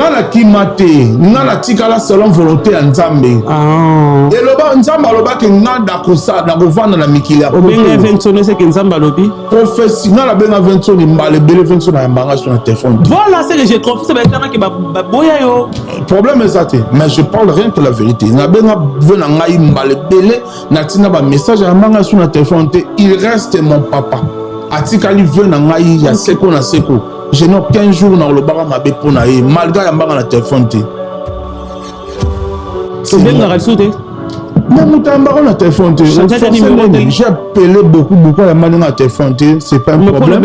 ngana kimate ngana tikala selon volonté ya nzambe et loba nzamba loba ke nganda kosa na kovanda na mikili ya obenga invention c'est que nzamba lobi prophétie ngana benga invention mbale bele invention na mbanga sur na téléphone voilà c'est que j'ai trouvé c'est bien que boya yo problème est ça mais je parle rien que la vérité na benga vena ngai mbale bele na tina ba message ya mbanga sur na téléphone il reste mon papa atikali vena ngai ya seko na seko. Je n'ai aucun jour dans le bar ma bépona et malgré la barre à la téléphone. C'est bien la réussite. Mais mon barre à la téléphone. J'ai appelé beaucoup à la à téléphone. C'est pas un problème.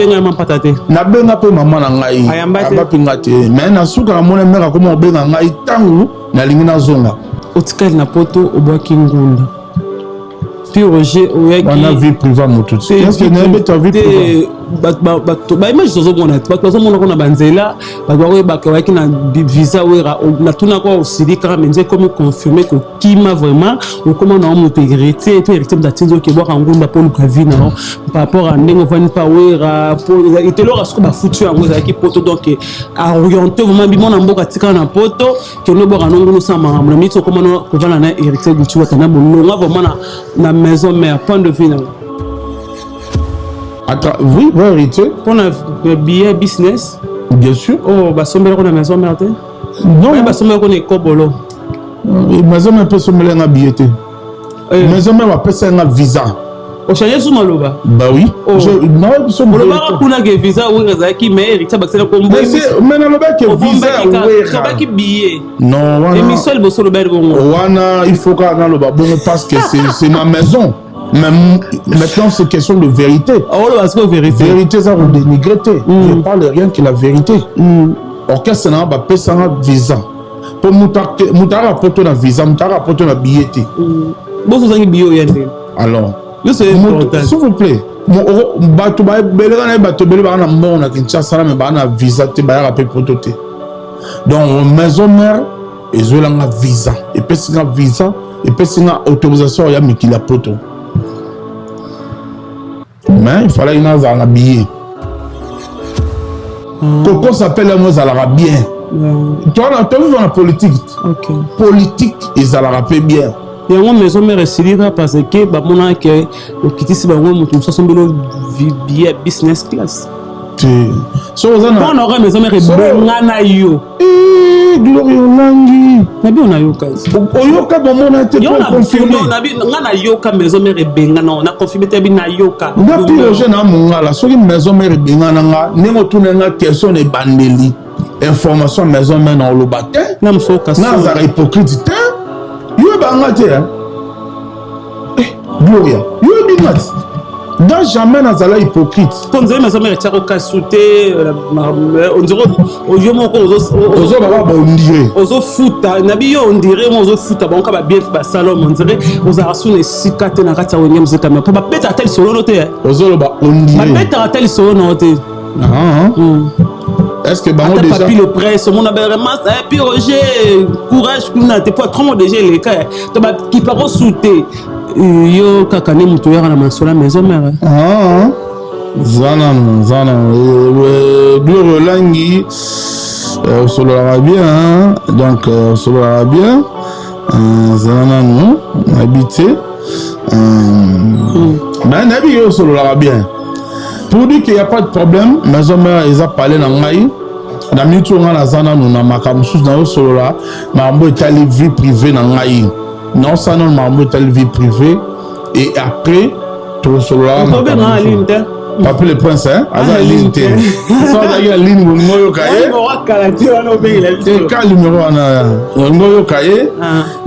Na benga pe maman na ngai. Aba pingate. Mais na suka mon mère comme on benga ngai tangu na lingina zonga. Otikali na poto obwaki ngunda. Puis Roger oyaki. On a vie privée moto. Qu'est-ce que n'aime ta vie privée? Ba image zozo mona bato mona ko na banzela bato we bakawaki na visa wera na tuna ko osili kara menze comme confirmer que kima vraiment ou comment na mo intégrité et tout hérité d'atinzo ke boka ngumba pour le vie na par rapport à ndengo vani pa wera pour et lo rasko ba foutu yango za ki poto donc à orienter vraiment bi mona mboka tika na poto que no boka nongo sa mamu na mito comment no ko vana na hérité du tuwa kana bolonga vraiment na maison mère point de vue na. Oui, vérité. Pour un billet business. Bien sûr. Oh, bah sommer on a maison mère. Non, bah sommer on est kobolo. Maison mère peut sommer un billet. Maison mère peut c'est un visa. Au changer sous maloba. Bah oui. Non, sur maloba kuna ke visa ou razaki mais hérité bah c'est le combo. Mais na loba ke visa ou ça qui billet. Non, wana. Et Michel bosso le bel bon. Wana, il faut qu'on a loba bon parce que c'est ma maison. Mais maintenant, c'est question de vérité. Oh, parce que vérité. Vérité, ça vous dénigrer. Je ne parle rien que la vérité. Orchestre, ça va payer ça visa. Pour moutara pour ton visa, moutara pour ton billet. Bon, vous avez billet. Alors, s'il vous plaît. Bato ba belga na bato belga na mona Kinshasa mais ba na visa te ba rappeler prototé. Donc maison mère ezolanga visa et puis singa visa et puis singa autorisation ya mikila poto. Mais il fallait une billet. Coco s'appelle un mot bien. Tu as vu dans la politique. Politique, ils allaient bien. Il y a une maison mère parce que bah que au quitter si bah on ça sont billet business class. So on aurait maison mère ngana yo. Gloriolangi. Nabi on a yoka. Oyoka bomona te pour confirmer. Nabi ngana yoka maison mère benga na on a confirmé te na yoka. Ngapi le jeune amunga la soki maison mère benga nga nengo tunenga question de bandeli. Information maison mère na lobate. Na msoka. Na za hypocrite te. Yo banga te. Gloria. Yo bingat. Dans jamais nazala hypocrite. Quand vous avez maison mère tiaro kasouté on dirait oyo moko ozo baba ba ondire. Ozo futa nabi yo ondire mo ozo futa ba onka ba bien ba salon on dirait oza rasune sikate na kata wonye muzika mais pas beta tel solo noté. Ozo ba ondire. Ba beta tel solo noté. Est-ce que bango déjà papi le presse mon vraiment et puis Roger courage kuna te pas trop déjà les cas to ba qui paro souté yo kakane mutu ya na masola maison mère. Zana Gloire Langi solo la bien donc solo la bien zana non habité mais nabi yo solo la bien. Pour dire qu'il n'y a pas de problème, maison mère ils a parlé dans ngai na mitu nga na zana nous na makamsu na solo la mambo etali vie privée na ngai. Non, ça non, mambo etali vie privée et après tout solo la. Papi le prince hein, aza linte. Ça da ya ligne ngoyo kaye. Ka numéro wana ngoyo kaye.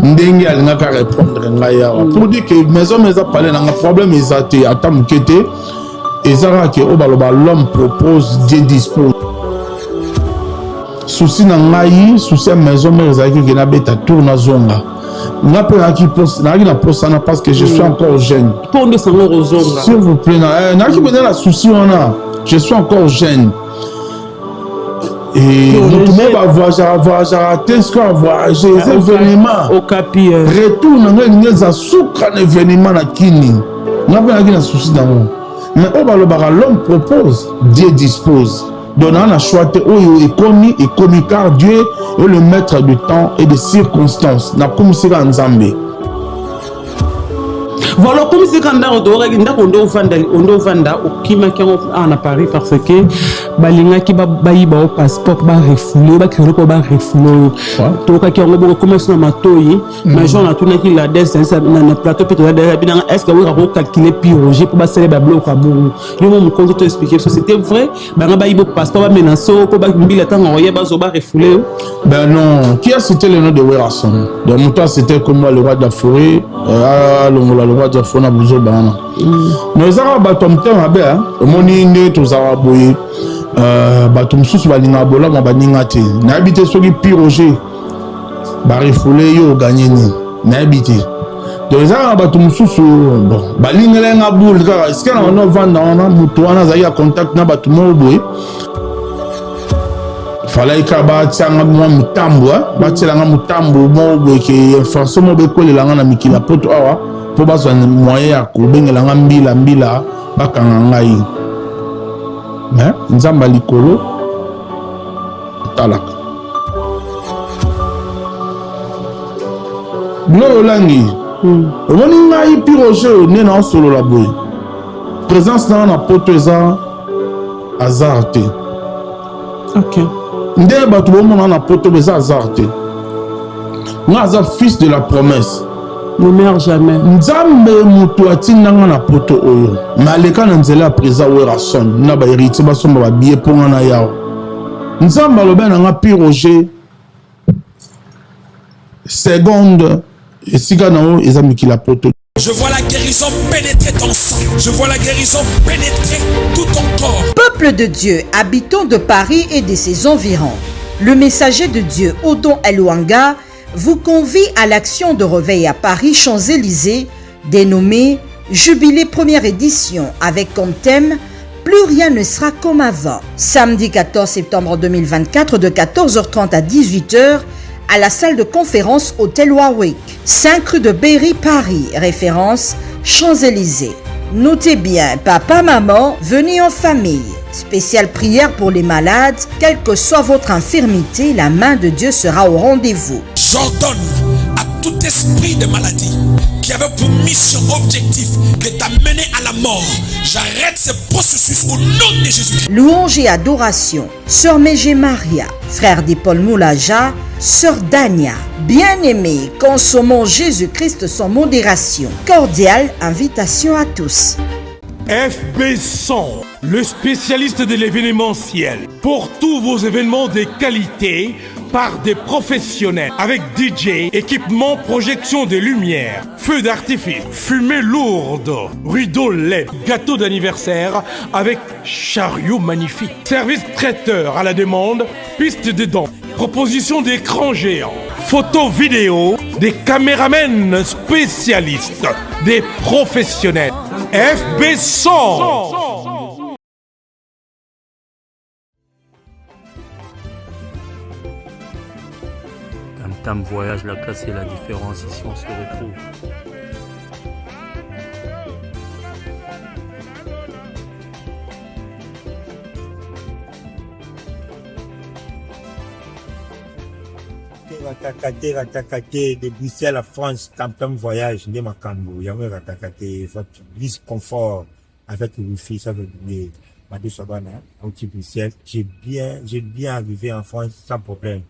Ndenge alinga ka répondre ngaya. Pour dire que maison mais a parlé na problème ezate atamukete. Ezara que obaloba l'homme propose, Dieu dispose. Souci na ngai, souci à maison mais ezaki que na beta tourna zonga. N'a pas qui pose na posana parce que je suis encore jeune. Pour de sango rozonga. S'il vous plaît na qui besoin la souci on a. Je suis encore jeune. Et tout le monde va voyager, qu'est-ce qu'on va voyager, les événements. Au capi. Retourne dans les soukra événement na kini. N'a pas qui na souci dans moi. Mais l'homme propose, Dieu dispose. Donc on a choisi et commis car Dieu est le maître du temps et des circonstances. Na comme si en Zambie. Voilà, comme si quand on vanda au Kima qui en à Paris parce que balinga qui ba au passeport ba refoulé ba kiro ba refoulé to ka qui on ba commencer na matoyi mais j'en a tout na qui la distance na plateau peut être bien est-ce que vous avez calculé piroger pour ba célébrer bloc à bon yo mon compte te expliquer ça c'était vrai ba nga ba ibo passeport ba menacer ko ba mbila tanga oye ba zo ba refoulé ben non qui a cité le nom de Werason donc mon temps c'était comme moi le roi de la forêt le roi de la forêt na buzo bana mais ça ba tom temps ba moni ne to za boye bato mosusu balinga bolama baninga te nayebi te soki piroger barefoule yo oganye nini nayebi te donc ezaka na bato mosusu bon balingelenga boule kaka esika na wana ovanda wana moto wana azali ya contact na bato moko boye falai kaka batianga mwa motambo batielanga motambo moko boye ke information moko bekolelanga na mikili ya poto awa mpo bazwa moyen ya kobengelanga mbila bakanga ngai mais nzamba likolo talaka bilo langi omoni ngai piroger ne na solo la boy présence na poto eza hasard te OK nde bato bomona na poto eza hasard te nga aza fils de la promesse ne meurt jamais nzambe mutu atindanga na poto oyo maleka na nzela ya président Werason na ba héritier basomba ba billet ponga na yawo nzambe aloba na nga piroger seconde esika na o eza mikila poto. Je vois la guérison pénétrer ton sang. Je vois la guérison pénétrer tout ton corps. Peuple de Dieu, habitants de Paris et de ses environs, le messager de Dieu, Odon Eluanga, vous convie à l'action de réveil à Paris Champs-Élysées, dénommée Jubilé première édition, avec comme thème Plus rien ne sera comme avant. Samedi 14 septembre 2024 de 14h30 à 18h à la salle de conférence Hôtel Warwick, 5 rue de Berry, Paris, référence Champs-Élysées. Notez bien, papa, maman, venez en famille. Spéciale prière pour les malades, quelle que soit votre infirmité, la main de Dieu sera au rendez-vous. J'ordonne à tout esprit de maladie qui avait pour mission, objectif de t'amener à la mort. J'arrête ce processus au nom de Jésus. Louange et adoration. Sœur Mégé Maria, frère d'Paul Moulaja, Sœur Dania, bien-aimés, consommons Jésus-Christ sans modération. Cordiale invitation à tous. FB100, le spécialiste de l'événementiel. Pour tous vos événements de qualité, par des professionnels, avec DJ, équipement, projection de lumière, feux d'artifice, fumée lourde, rideaux LED, gâteau d'anniversaire avec chariot magnifique, service traiteur à la demande, piste de danse, proposition d'écran géant, photo vidéo, des caméramens spécialistes, des professionnels. FB100. Tam Voyage, la classe et la différence, ici on se retrouve. Ratakate de Bruxelles à France, Tam Voyage, de Makambo, Yamé Ratakate, votre vice confort avec le wifi, ça veut dire Madou Sabana, au petit Bruxelles. J'ai bien arrivé en France sans problème.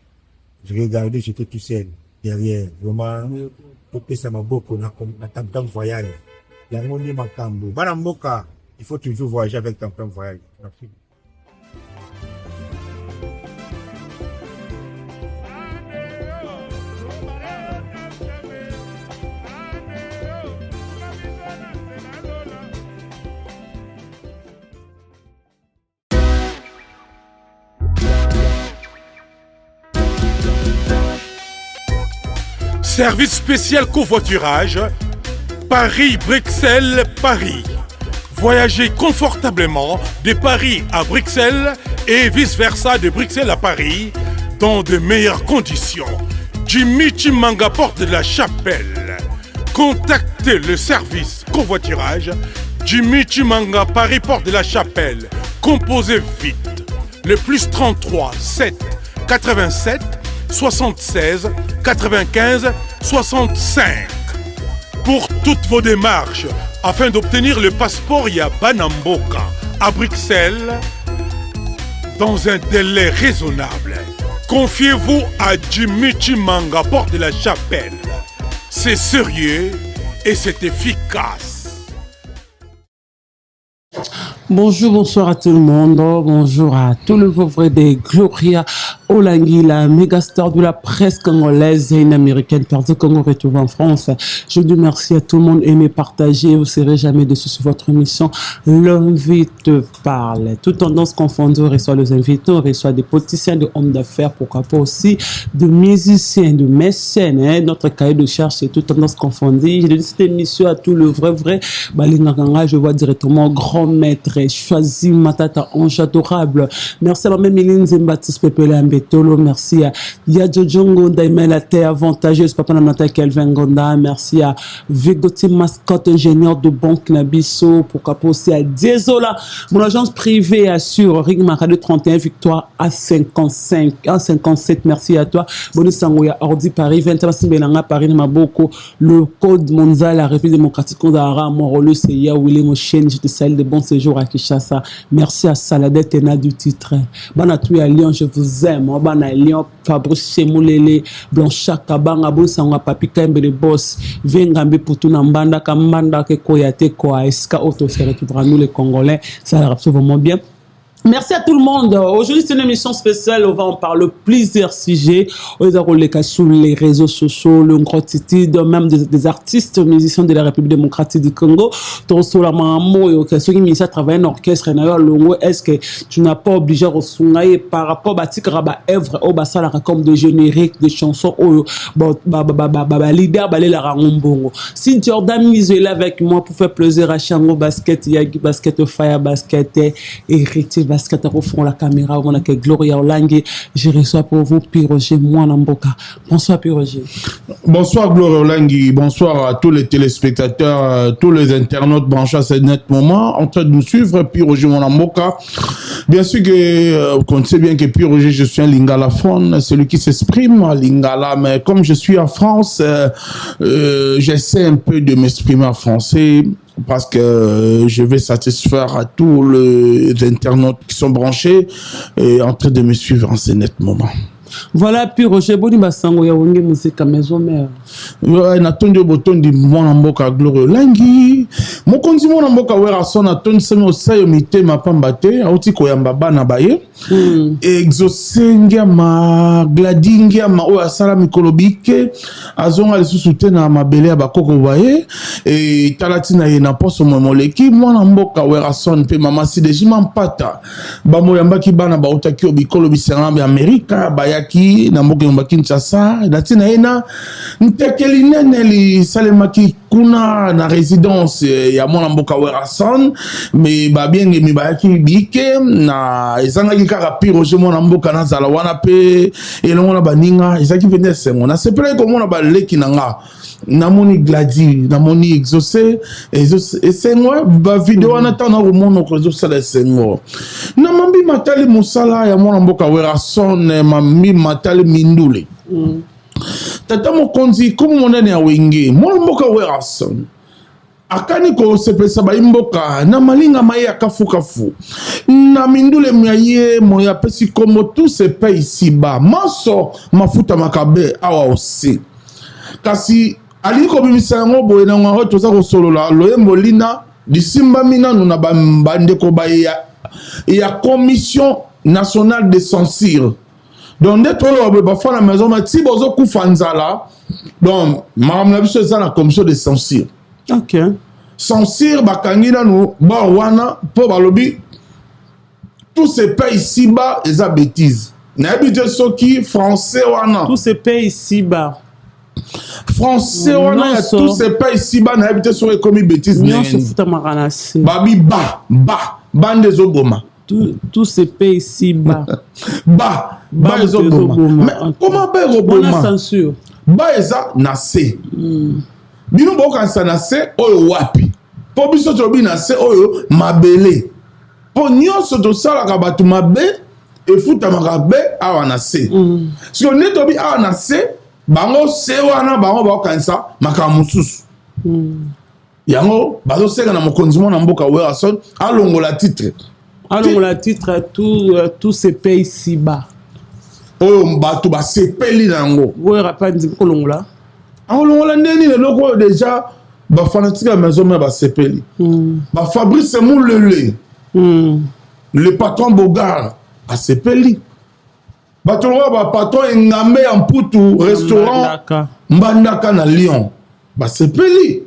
Je regardais, j'étais tout seul derrière. Vraiment, ça m'a beaucoup, na Tam Voyage. Yamé Makambo. Banamboka, il faut toujours voyager avec Tam Voyage. Merci. Service spécial covoiturage, Paris-Bruxelles, Paris. Voyagez confortablement de Paris à Bruxelles et vice-versa de Bruxelles à Paris dans de meilleures conditions. Jimmy Chimanga, porte de la Chapelle. Contactez le service covoiturage Jimmy Chimanga, Paris, porte de la Chapelle. Composez vite. le plus 33 7 87 76 95 65. Pour toutes vos démarches, afin d'obtenir le passeport Yabanamboka à Bruxelles, dans un délai raisonnable, confiez-vous à Jimmy Chimanga, porte de la Chapelle. C'est sérieux et c'est efficace. Bonjour, bonsoir à tout le monde. Bonjour à tout le pauvre de Gloria Olangui, la méga star de la presse congolaise et une américaine perdue qu'on retrouve en France. Je dis merci à tout le monde, aimez, partagez. Vous ne serez jamais déçus sur votre émission. L'invite parle. Toute tendance confondue, on reçoit les invités, on reçoit des politiciens, des hommes d'affaires, pourquoi pas aussi de musiciens, de mécènes. Hein. Notre cahier de charge, c'est toute tendance confondue. Je dédie cette émission à tout le vrai. Balinganga, je vois directement grand maître. Choisi Matata, ange adorable. Merci à ma même Eline Zimbatis Pepele Ambetolo. Merci à Yadjo Jongo Daimel, la terre avantageuse. Papa Namata Kelvin Gonda. Merci à Vigoti Mascotte, ingénieur de banque Nabiso. Pourquoi pas aussi à Diezola. Mon agence privée assure Ring Marade 31 victoire à 55, à 57. Merci à toi. Bonne Sangoya Ordi Paris, 21 Belanga Paris Maboko. Le code mondial, la République démocratique Kondara, Morolo, Seya, William Ochen, je te salue de bon séjour à Kinshasa. Merci à Saladette Tena du titre. Banatou à Lyon, je vous aime. Bana Lyon, Fabrice Chemoulele, Blanchard Kabanga, Bonsanga Papi Kambe le boss. Vengambe pour tout Nambanda, Kambanda, Kekoyate, Koa, Eska, Auto, c'est pour nous les Congolais. Ça a l'air absolument bien. Merci à tout le monde. Aujourd'hui, c'est une émission spéciale. On va en parler plusieurs sujets. On va parler sur les réseaux sociaux, le grand titre, même des artistes, musiciens de la République démocratique du Congo. Sur la maman, ceux qui ministère travaillent en orchestre, est-ce que tu n'as pas obligé de se par rapport à Tikraba œuvre au Bassala comme de génériques, des chansons au leader balé la Rangombongo. Si Jordan Mizo est là avec moi pour faire plaisir à Chango Basket, Yagi Basket, Fire Basket, Héritier Basket au fond la caméra, on a que Gloria Olangui. Je reçois pour vous Piroger Mwanamboka. Bonsoir Piroger. Bonsoir Gloria Olangui, bonsoir à tous les téléspectateurs, tous les internautes branchés à ce net moment en train de nous suivre. Piroger Mwanamboka. Bien sûr que vous connaissez bien que Piroger, je suis un lingalaphone, celui qui s'exprime à lingala, mais comme je suis en France, j'essaie un peu de m'exprimer en français. Parce que je vais satisfaire à tous les internautes qui sont branchés et en train de me suivre en ce net moment. Voilà, puis Roger Boni Basango ya wonge musique maison mère. Ouais, natondi boton di mwana mboka Gloria Olangui. Mokonzi mwana mboka wera sona ton sema osayo mitema pamba te, auti koyamba bana baye. Exosengia ma gladingia ma o asala mikolobike, azonga lisusu te na mabele ya bakoko baye et talatina ye na poso moleki mwana mboka wera son pe mama si dejima mpata. Ba moyamba ki bana ba utaki obikolo bisanga Amerika baya ki na mboka yomba Kinshasa natina ena ntekeli nene li salemaki kuna na résidence ya mwana mboka Werason mais ba bienge mi bayaki bike na ezanga kaka Piroger mwana mboka na zala wana pe elongo na baninga ezaki pende sengo na sepele ko mona ba leki nanga namoni gladi namoni exaucé esengo ba video wana tana ko mona ko exaucé la sengo na mambi matali musala ya mwana mboka Werason mambi matali mindule tata mokonzi comme monene ya wenge mwana mboka Werason akani ko sepesa ba imboka na malinga maye akafukafu na mindule myaye moya pesi komo tout se paye ici bas maso mafuta makabe awa aussi kasi aliko bimisa yango boye na ngo toza ko solola loyembo lina disimba mina nuna bande ko ba ya commission nationale de censure donc dès que ba fa la maison ma ti bozo kufanzala donc madame la biso za la commission de censure. OK. Censure bakangi nanu ba wana po balobi tout se paye ici bas et ça bêtise. Na habité soki français wana. Tout se paye ici bas. Français wana tout se paye ici bas na habité soki comme bêtise. Non se futa maranasi. Babi bande zoboma. Tout se paye ici bas. Ba zoboma. Mais comment ba zoboma? Bonne censure. Ba eza na se. Bino boka sa na se oyo wapi. Po biso tobi na se oyo mabele. Po nyonso to sala ka batu mabe et futa makabe awa na se so netobi awa na se bango se wana bango ba kanisa makamususu yango bazo seka na mokonzi mona mboka Werason alongola titre tout se paye si bas oyo bato basepeli nango wera pa ndi kolongola alongola ndeni leloko déjà bafanatique ya maison mère basepeli Fabrice Moulele le patron Bogar asepeli bato ba patron Engambe en Mputu restaurant Mbandaka na Lyon basepeli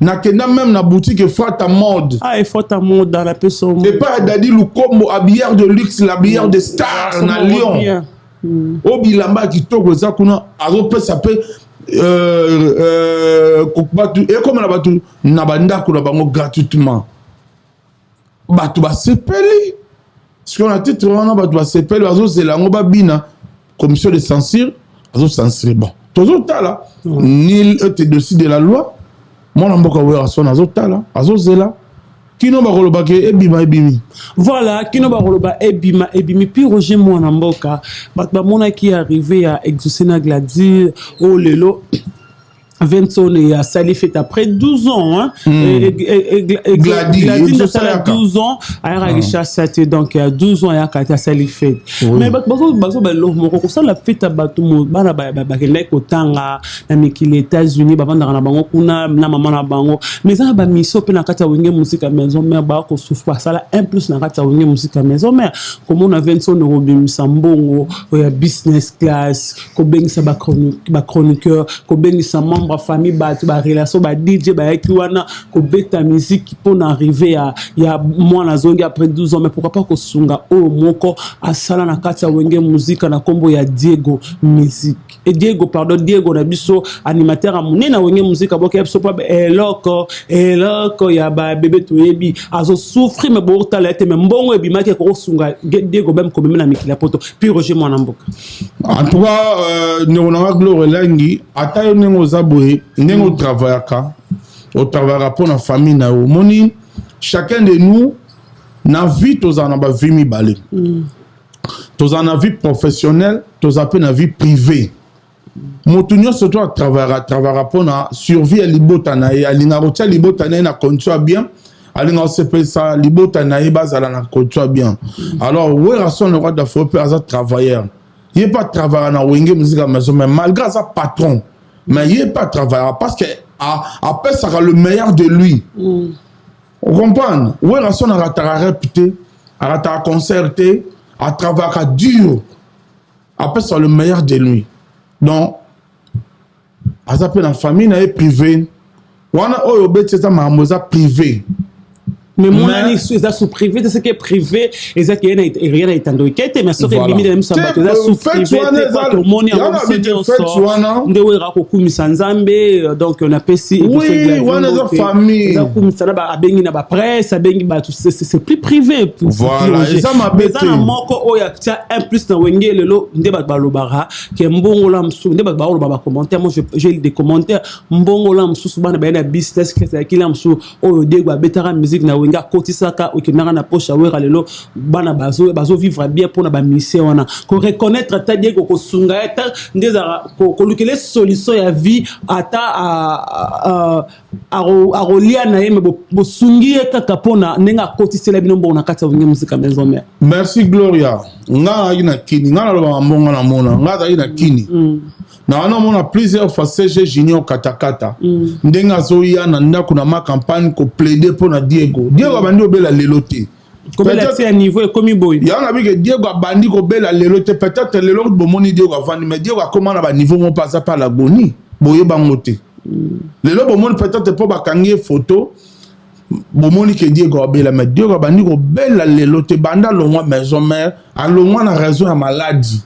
nakenda même na boutique Fata Mode et Fata Mode dans la personne et pas Dadi Lukombo habillard de luxe l'habillard de star na Lyon obilamba kitoko za kuna azopesa pe kokbatu et comme na batu na bandako na bango gratuitement batu basepeli ce qu'on a titre wana batu basepeli bazozela ngo babina commission de censure censurer bon toujours tala nul était dessus de la loi mon mboka Werason azotala azozela kino bakoloba ke ebima ebimi voilà kino bakoloba ebima ebimi puis Roger mwana mboka bato mona qui arrivé à exaucer na Gladys au lelo Vincent a sali fait après 12 ans hein Gladys a 12 ans a Ragisha c'était donc il y a 12 ans il y a kata sali fait mais bazo lo moko ça la fête bato mo bana ba kende ko tanga na mikili États-Unis ba vanda na bango kuna na mama na bango mais ça ba miso pe na kata wenge musique maison mère ba ko souffre ça la un plus na kata wenge musique maison mère comme on a Vincent Robimisa mbongo ya business class ko bengisa ba chroniqueur ko bengisa membre famille ba relation ba DJ ba ekiwana ko beta musique pour arriver à ya moi na zongi après 12 ans mais pourquoi pas ko sunga o moko asala na kati ya wenge musique na kombo ya Diego musique et Diego na biso animateur a monena wenge musique aboka biso pa eloko ya ba bébé toyebi azo souffrir mais bo talete mais mbongo ebimaki ko sunga Diego même comme na mikila poto puis Roger mwana mboka en tout cas ne gloire langi atayo nengo zaboye nengo travaillaka au travaillera pour la famille na moni chacun de nous na vie tozana ba vie mi balé tozana vie professionnelle tozape na vie privée motunyo surtout travaillera pour na survie à libota na ya linga rotia libota na condition bien alinga sepe ça libota na bazala na condition bien alors Werason le roi d'Afrique à travailleur il est pas travailleur na wenge musique maison mais malgré ça patron mais il n'est pas travailleur parce que après ça sera le meilleur de lui. Vous comprenez? Werason a réputé, a concerté, a travaillé dur. Après ça le meilleur de lui. Donc, à ça la famille n'est privée. On a obéi ça mamosa privé. Mais mon ami c'est sous privé, c'est ce qui est privé et ça qui est rien à étendre. Qu'est-ce mais sur les limites même ça va ça sous privé c'est pour mon ami on se dit on ra ko kumisa nzambe donc on appelle si oui on est en famille ça kumisa na ba bengi na ba presse bengi ba c'est plus privé voilà ça m'a bête ça na moko oya tia un plus na wenge lelo nde ba balobara ke mbongo la msu nde ba ba commentaire moi j'ai des commentaires mbongo la msu bana ba na business que ça kila msu oyo de ba betara musique na nga kotisaka okinanga na poche wera lelo bana bazo vivre bien pour na ba mission wana ko reconnaître ta Diego ko sunga eta ndeza ko lukele solution ya vie ata a rolia na yeme bo sungi kaka pona nenga kotisela bino mbona kata wenge musika maison mère. Merci Gloria nga ina kini nga na loba mbonga na mona nga ina kini na wana mona plusieurs fois CG Junior katakata ndenga zoya na ndako na ma campagne ko plaider pour na Diego abandi obela lelote comme la tia niveau et comme boy ya na bike Diego abandi ko bela lelote peut-être lelo bomoni Diego avandi mais Diego a comment na ba niveau mon pas par l'agonie boye bangote lelo bomoni peut-être pour bakangie photo bomoni que Diego abela mais Diego abandi ko bela lelote banda longwa maison mère a longwa na raison ya maladie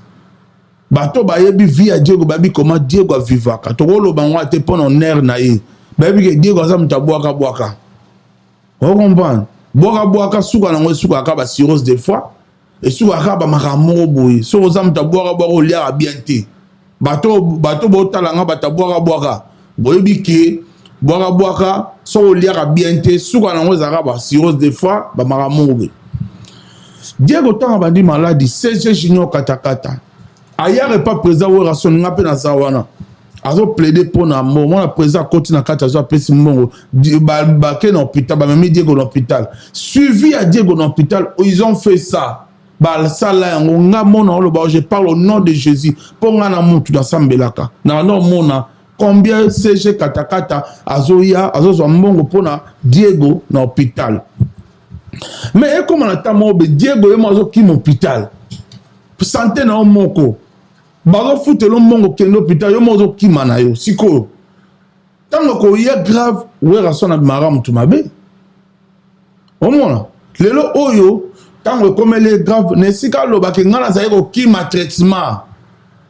bato bayebi vie à Diego babi comment Diego a vivaka to lo bangwa te pona nerf na ye babi que Diego za mtabwaka on comprend boka suka na suka ka ba cirrhose des fois et suka ka ba makamoro boy so za mtabwaka olia bien te bato botalanga batabwaka boyebi ke boka so olia bien te suka na za ka ba cirrhose des fois ba makamoro. Diego tanga bandi maladi CG Junior katakata ayare pas président Wera Son ngape na zawana azo plaider pour na moment la président côté na kata azo apesi mbongo ba ke na hôpital ba même Diego dans l'hôpital suivi à Diego dans l'hôpital ils ont fait ça ba sala yango nga mona lo ba je parle au nom de Jésus pour nga na mutu dans sambelaka na non mona combien CG katakata azoya azo mbongo pour na Diego dans l'hôpital. Mais comme on a tamo Diego et moi qui m'hôpital santé na moko bazo foutre le mongo ke l'hôpital yo mozo ki manayo siko tango ko ye grave Wera Son na maram tumabe au moins lelo oyo tango comme les grave ne sika lo ba ke ngana za ko ki ma traitement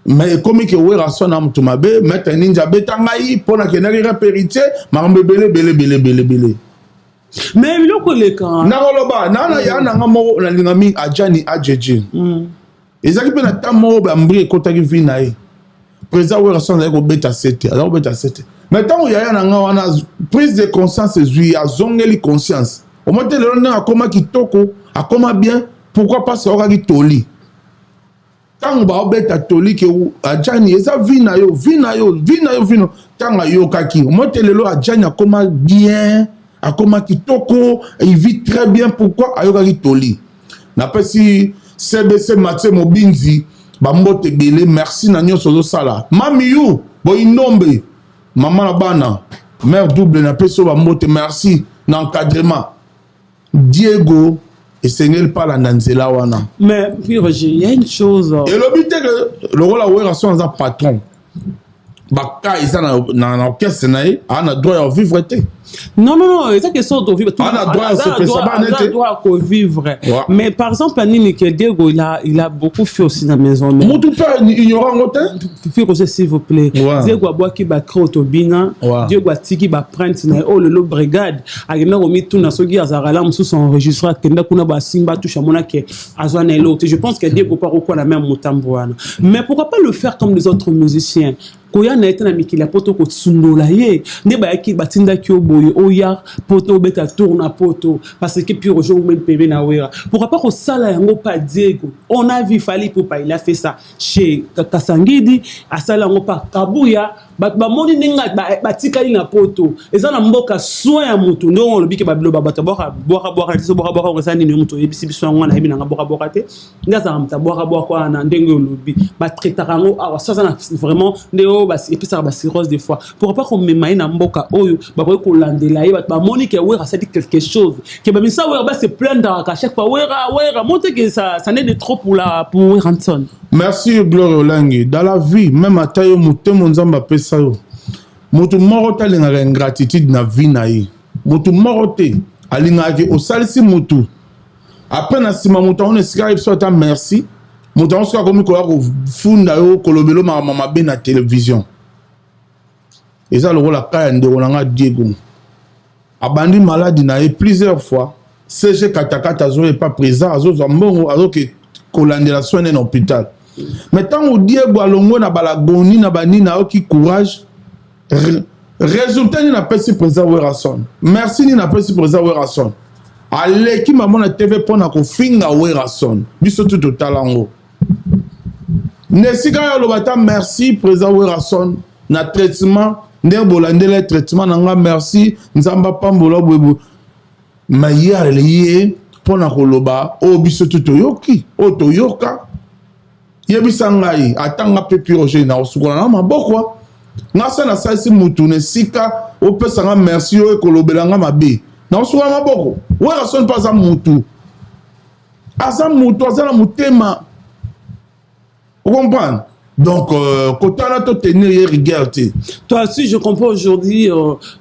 mais comme que Wera Son na tumabe mettre ninja betangai pona ke na repérité marambe belé mais biloko leka na koloba nana ya nanga mo na lingami ajani ajeje ezaki pe na tamo ba mbri kotaki vina e président Wera Son ko beta 7 alors beta 7 mais tango ya nanga wana prise de conscience zui azongeli conscience au moins le na akoma kitoko akoma bien pourquoi pas ça okaki toli tango ba beta toli ke ajani eza vina yo tango yo kaki au moins lelo ajani akoma bien akoma kitoko il vit très bien pourquoi ayokaki toli na pesi CBC Mathieu Mobinzi bambote belé merci na nyoso zo sala mami you boy nombe maman la bana mère double na peso bambote merci na encadrement Diego et Seigneur par la nanzela wana mais puis Roger il y a une chose et l'obité que le rôle à Wera Son un patron baka isa na orchestre nae ana droit à vivre té non c'est question de vivre ana droit à se faire droit à vivre mais par exemple Anini que Diego il a beaucoup fait aussi dans la maison mais mon tout père ignorant ngote Roger s'il vous plaît Diego aboa ki ba créer autobina Diego atiki ba print na le brigade agena romi tout na sogi azarala musu son enregistré kenda kuna ba simba toucha mona ke azwana l'autre je pense que Diego pas quoi la même mutamboana mais pourquoi pas le faire comme les autres musiciens koya na etana mikila poto ko tsundola ye ne ba yaki batinda ki oboye oya poto beta tourna poto parce que puis Roger même pebe na Wera pourquoi pas ko sala yango pa Diego on a vu Fally Ipupa il a fait ça chez Kasangidi a sala yango pa Kabuya ba moni ninga batika ina poto eza na mboka soin ya mutu ndo lo bike babilo babata boka so boka resani ni mutu ebisi biso ngwana ebi na boka te ngaza amta boka kwa na ndenge lobi ba traitera ngo awa ça vraiment ndeo ba et puis ça ba cirrhose des fois pourquoi pas qu'on me maï na mboka oyo ba ko landela ye ba moni ke Wera ça dit quelque chose que ba misa Wera ba se plaindre à chaque fois Wera montre que ça n'est de trop pour Wera Son. Merci Gloire Olangi dans la vie même à tayo mutemo nzamba pesa yo mutu morote alinga ingratitude na vie na ye mutu morote alinga ke osalisi mutu après na sima mutu on esika ipso ta merci mutu on sika komi ko funda yo kolobelo mama be na télévision eza le rôle akaya ndeko nanga Diego abandi maladi na ye plusieurs fois CG katakata zo pas présent azo mbongo azo ke kolandela soin en hôpital mais tant on Diego alongo na balagoni na bani na oki courage résultat ni na pesi président Wera Son merci ni na pesi président Wera Son allez qui maman na TV pona ko finga Wera Son biso tout talango nesika yo lobata merci président Wera Son na traitement ndé bolandela traitement nanga merci nzamba pambola bwebu maya lié pona ko loba o biso tout yoki o toyoka yebisa ngai atanga pepi Roger na osukola na maboko ngasa na salisi mutu ne sika opesa nga merci yo ekolobela nga mabe na osukola maboko Wera Son pas mutu asa na mutema vous comprenez donc quand on a tout tenir rigueur toi si je comprends aujourd'hui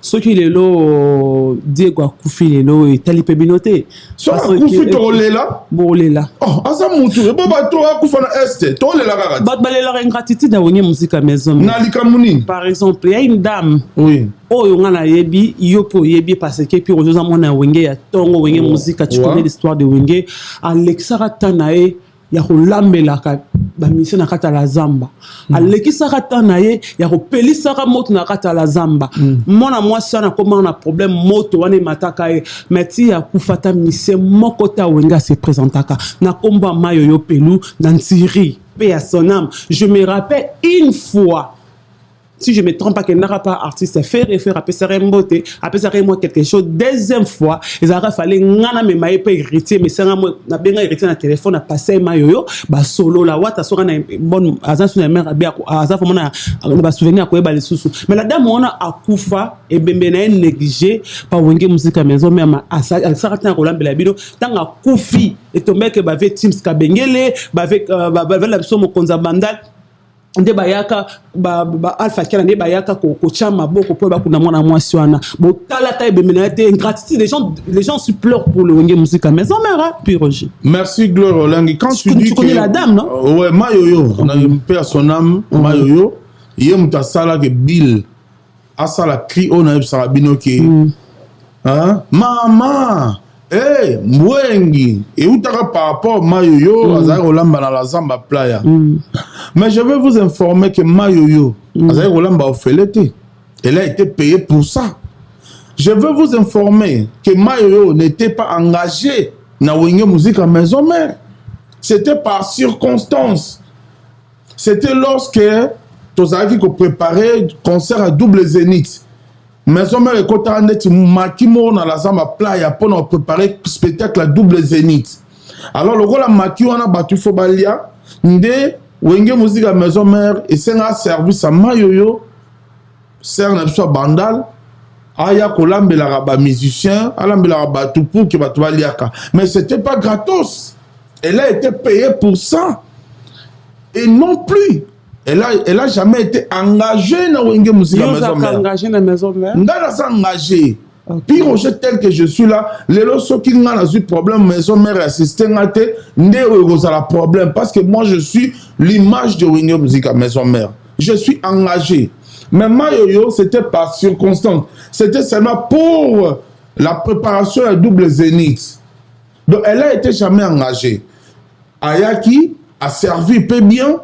ce qu'il est là Diego akufi lelo et tali pebinoté so akufi to lela bo lela oh asa mutu e bo ba to akufa na est to lela kaka ba balela ingratitude na wonye musique à maison na likamuni par exemple il y a une dame oui oyo ngana yebi yopo yebi parce que puis aujourd'hui mona wenge ya tongo wenge musique tu connais l'histoire de wenge Alexara Tanae ya kolambela ka mission na kata la zamba alekisaka ta na ye ya kopelisaka moto na kata la zamba mwana mwasi wana akoma na problème moto wana emataka ye meti ya kufata mission moko ta wenga se présentaka na kombo ya Mayoyo Pelu na Ntiri paix à son âme. Je me rappelle une fois, si je ne me trompe pas, qu'elle n'aura pas artiste fait référence à Pesarembote, à Pesarembote quelque chose. Deuxième fois, il a fallu ngana me maye pas héritier, mais c'est na benga héritier na téléphone, na passé Mayoyo, ba solo la wata sora na bonne azan na mère abia azan fo na ba souvenir ko ba les sous. Mais la dame on a akufa et bembe na négligé par wenge musique à maison même à ça na ko lambela bino tanga kufi et tombé que ba ve Teams Kabengele, ba avec la somo konza bandal nde bayaka ba alpha kala nde bayaka ko chama boko po ba kuna mwana mwasi wana bo tala ta bemenate ingratitude les gens supplorent pour le wenge musique à maison mère puis Roger. Merci Gloire Olangi. Quand tu dis tu connais la dame non? Ouais, Mayoyo on a une paix à son âme. Mayoyo yé mutasala ke Bill asala cri on a sarabino ke hein maman eh mwengi et où t'as par rapport Mayoyo azali rolamba na la zamba playa. Mais je vais vous informer que Mayoyo azali rolamba ofelete. Elle a été payée pour ça. Je veux vous informer que Mayoyo n'était pas engagé na wenge musique à maison mère. C'était par circonstance. C'était lorsque tozalaki ko préparer concert à double zénith. Maison mère et kota net makimo na la zamba playa pour préparer spectacle à double zénith. Alors le rôle à maki wana batu fo balia nde wenge musique à maison mère et c'est un service à Mayoyo ser na biso bandal aya kolambela ba musicien alambela ba tout pour que batu baliaka. Mais c'était pas gratos. Elle a été payée pour ça. Et non plus elle a jamais été engagée dans Wenge Musique à maison mère. Engagée dans maison mère. Ndala sa engagée. Puis Roger tel que je suis là, les lots qui n'ont pas eu problème maison mère assisté ngate ndé la problème parce que moi je suis l'image de Wenge Musique à maison mère. Je suis engagé. Mais Mayoyo c'était par circonstance. C'était seulement pour la préparation à double zénith. Donc elle a été jamais engagée. Ayaki a servi peu bien.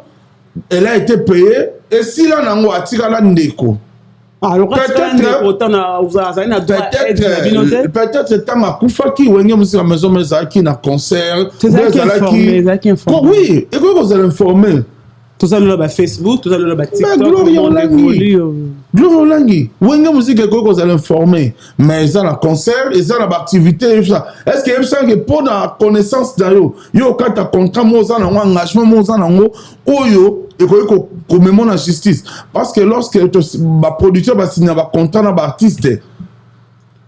Elle a été payée et si là nango atira la ndeko peut-être c'est tant à kufa qui wenge musique à maison mais ça qui na concert oui et quoi vous allez informer tout ça là Facebook tout ça là TikTok Gloire Olangi wenge musique quoi vous allez informer mais ça na concert et ça na activité est-ce que ça que pour la connaissance d'ailleurs yo quand ta contrat mo ça na engagement mo ça na ngo oyo et qu'on me la justice parce que lorsque ma producteur va signer un contrat dans l'artiste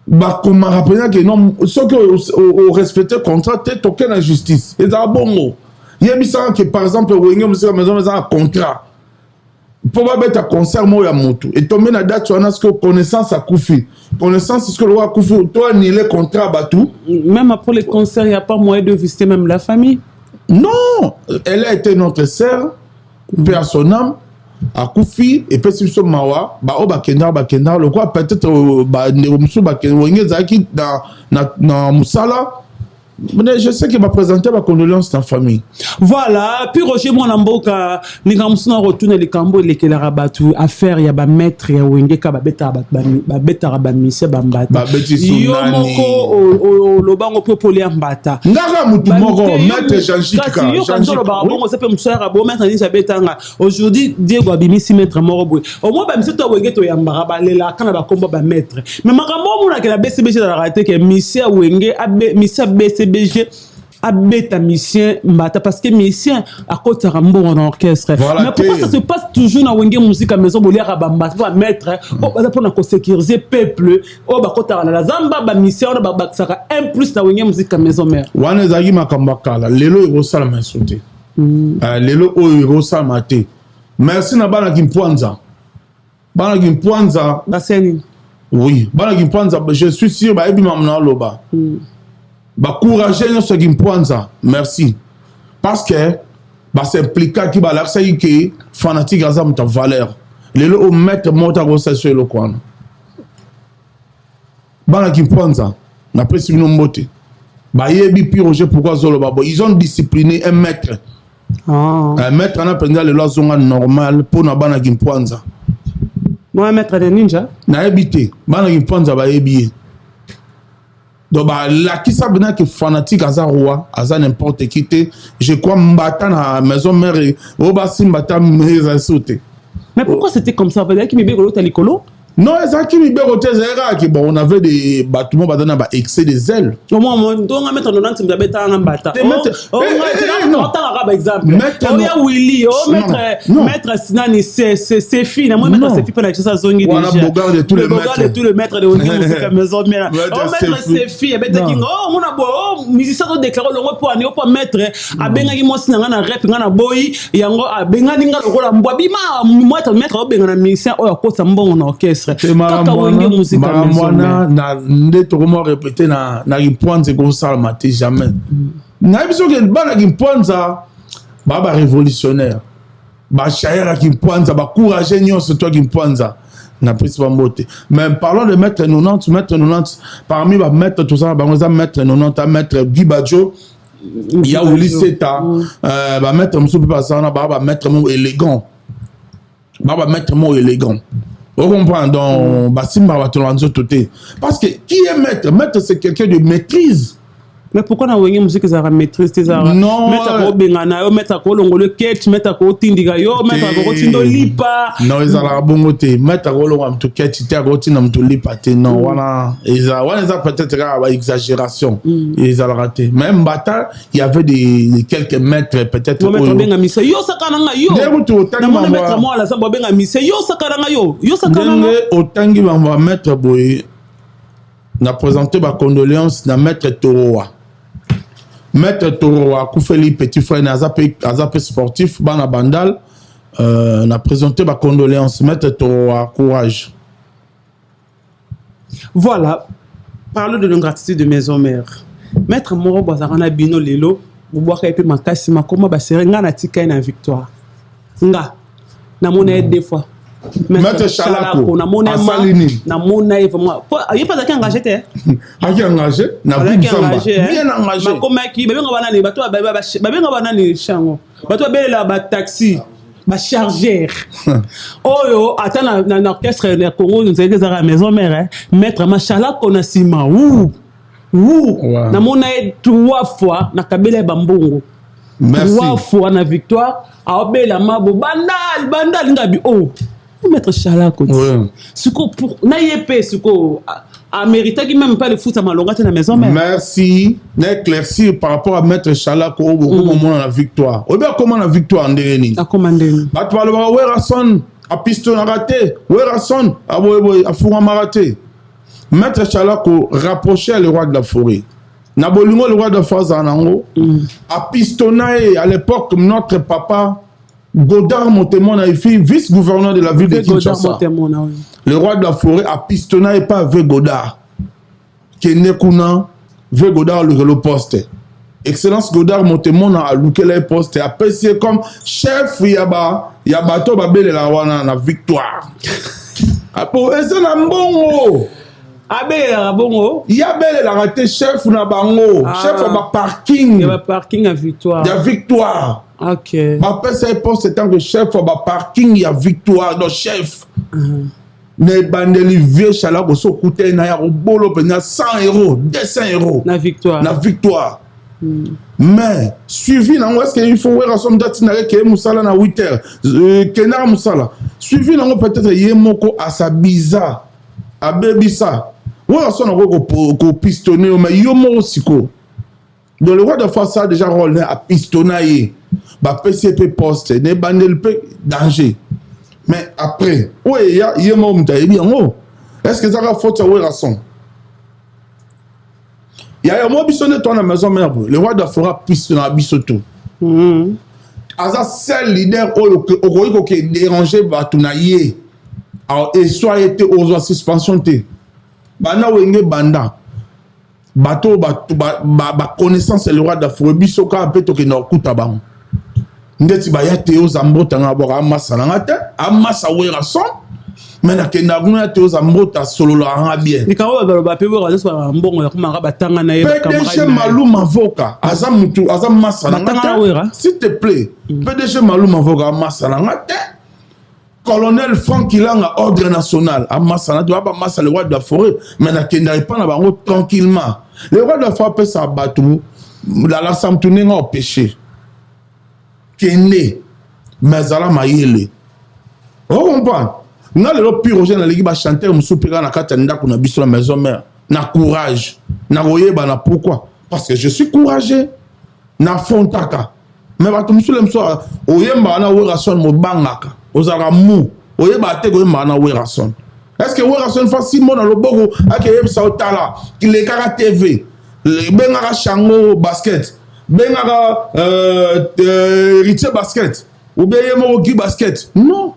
bah comme rappeler que non ceux qui ont respecté le contrat t'es toqué la justice et ça bon il y a mis ça que par exemple Wenge Musique à maison un contrat pour pas mettre un concert moi ya moto et tomber la date tu as ce que connaissance à Koufi connaissance ce que le roi Koufi toi ni les contrats batou même après les concerts il y a pas moyen de visiter même la famille non elle a été notre sœur paix à son âme à Koufi et puis si nous mawa ba o bakenda le quoi peut-être ba nemusu bakenda wenge zaki dans musala mais je sais qu'il va présenter ma condoléance dans la famille. Voilà, puis Roger Monamboka, les gamsuna retourne les cambo et les kelarabatou affaire ya ba maître ya wenge ka ba beta ba mise ba mbata. Ba beti sunani. Yo moko o lobango po poli mbata. Ngaka mutu moko maître Jean-Jacques. Kasi yo kanto lo ba bongo sepe musara bo maître ni sabetanga. Aujourd'hui Diego abimisi maître moroboy. Au moins ba mise to wenge to yambara ba lela kana ba kombo ba maître. Mais makambo mona ke la BCBG da raté que mise wenge abe mise BCBG abeta mission mbata parce que mission à côté rambo en orchestre voilà, mais pourquoi ça se passe toujours dans Wenge Musique à maison bolia rabamba va mettre pour sécuriser peuple oh ba côté la zamba ba mission ba saka un plus dans Wenge Musique à maison mère wana zagi makambakala lelo irosala masote lelo o irosala mate merci na bana kimpwanza baseni oui bana kimpwanza je suis sûr ba ebi mamna loba ba courager notre Gimpwanza merci parce que ba s'impliquer qui ba l'accès qui fanatique à ça ta valeur les le mettre monta gossa sur le coin ba Gimpwanza na presse no mbote ba yebi pi Roger pourquoi zolo babo ils ont discipliné un maître Maître na penza le zonga normal pour na bana Kimpwanza. Moi maître de ninja. Na habité bana Kimpwanza ba ebié. Donc la qui sabena que fanatique aza roi, aza n'importe qui te, je crois mbata na maison mère o ba simbata meza sauter. Mais pourquoi c'était comme ça? Vous avez qui me bégo l'hôtel Nicolo? Non, qui me bon, on avait des bâtiments bah excès des ailes. Au moins, on va mettre dans exemple. Willy, maître Sinani, c'est fini. Moi, maître c'est fini. Ça zongi déjà. On a Bogard de tous les maîtres. Tout le maître de la maison. Maître c'est fini. Oh, on a beau, musicien doit déclarer le mot pour aller au maître. A benga mo sinanga na rap ngana boy. Yango a benga ninga le rôle mbwabima. Moi, maître a benga na musicien. Oh, ko sambon na orchestre. Maramwana na ndeto comment répéter na Kimpwanza ko salma te jamais na biso ke bana Kimpwanza baba révolutionnaire ba chaira Kimpwanza ba courage nyonso to Kimpwanza na principe mbote. Mais parlons de maître 90 parmi ba maître tout ça ba ngoza maître 90 maître Gibadjo il y a Willy Seta ba maître musu pa sana ba maître mo élégant ba maître mo élégant. On comprend donc parce que qui est maître? Maître c'est quelqu'un de maîtrise. Mais pourquoi na wengi musique za maîtrise tes ara? Non. Mettre ko bengana yo, mettre ko longolo ketch, mettre ko tindiga yo, mettre ko tindo lipa. Non, ils ala bongote, mettre ko longolo mtu ketch, te ko tinda mtu lipa te non, voilà, ils a peut-être exagération. Ils ala raté. Même bata, il y avait des quelques maîtres peut-être. Mettre benga mise yo sakananga yo. Na mon mettre moi la samba benga mise yo sakananga yo. Yo sakananga. Otangi va mettre boy. Na présenté ma condoléance na maître Toroa. Maître Toroa, Koufeli, petit frère, Azapé sportif, Bana Bandal, n'a présenté ma condoléance. Maître Toroa, courage. Voilà, parlons de l'ingratitude de maison mère. Maître Moro Bazarana Bino Lelo, vous boire un peu ma casse, ma comment basser, nga na tika na victoire. Nga, na mon aide des fois. Maître Chalako, à Salini. Na mon aide vraiment. Il n'y a pas d'engagé, t'es? Qui engagé? Na bien engagé. Ma comme qui, bébé nga banani, bato bébé nga banani chango. Bato bébé la ba taxi. Ma chargeur. Oh yo, attends na orchestre le Congo nous allons à la maison mère maître machala kona sima na mona 3 fois na kabela bambongo. Merci. 3 fois na victoire a obela mabo bandal ngabi oh maître chala kona. Suko pour na yepé suko a mérité qui même pas le foot à malonga na maison mère. Merci. N'éclaircir par rapport à maître Chalako au moment la victoire. Ou bien comment la victoire en dernier. A commander. Ba tu vas le voir Werason a piston a raté. Werason a fourama raté. Maître Chalako rapprochait le roi de la forêt. Nabolingo le roi de la forêt Zanango a pistonné à l'époque notre papa Godard Montemon a été vice-gouverneur de la ville de Kinshasa. Le roi de la forêt a pistonné et pas avec Godard. Kenekuna, avec Godard le poste. Excellence Godard Montemon a loué le poste. A passé comme chef Yabato Babel la wana na victoire. Apo ese na mbongo. Abel la bongo. Yabel la raté chef na bango. Chef ba parking. Il y a parking à victoire. Il y a victoire. Ok. Ma pèse poste étant que chef ba parking il y a victoire donc chef. Ne bandeli vieux chala ko so coûter na ya bolo pena 100 €, 200 €. Na victoire. Na victoire. Mais suivi na est-ce qu'il faut voir somme date na ke musala na 8 h. Kenar musala. Suivi na peut-être yemoko à sa biza. A bebisa. Ouais son ko pistonner mais yomo siko. Donc le roi de face a déjà rôle à pistonner. Ba PCP poste ne bandel pe danger. Mais après, oui, il y a un moment bien. Est-ce que ça va faute à Werason? Il y a un moment bisonné dans la maison mère. Le roi de la forêt pisse dans la bisoto. Asa seul leader au qui est dérangé batunaye. Et soit été aux suspension té. Bana wenge banda. Bato ba connaissance le roi de la forêt bisoka un peu to que no kutabang. Ndeti ba ya Théo Zambo tanga bora amasa na ngate amasa Werason mais na kenda kuna te oza mbota solo la bien ni kawa ba pe ba za mbongo ya kuma batanga na ye PDG Malum avocat aza mutu aza masana s'il te plaît PDG Malum avocat masana ngate colonel Franck Ilanga ordre national a masana tu ba masana le roi de la forêt mais na kenda pas na bango tranquillement le roi de la forêt peut sa batou la samtune nga au péché kende mais ala mayele on comprend na le pyrogène na ligi ba chanter musupira na kata ndako na biso la maison mère na courage na koyeba na pourquoi parce que je suis courageux na fontaka mais bato musu le musu oyemba na werason mo bangaka ozala mu oyeba te koyemba na werason est-ce que werason facilement dans le bogo akeye sa otala le kaka TV le bengaka chango basket bengaka Richie basket ou bien yemo ki basket non.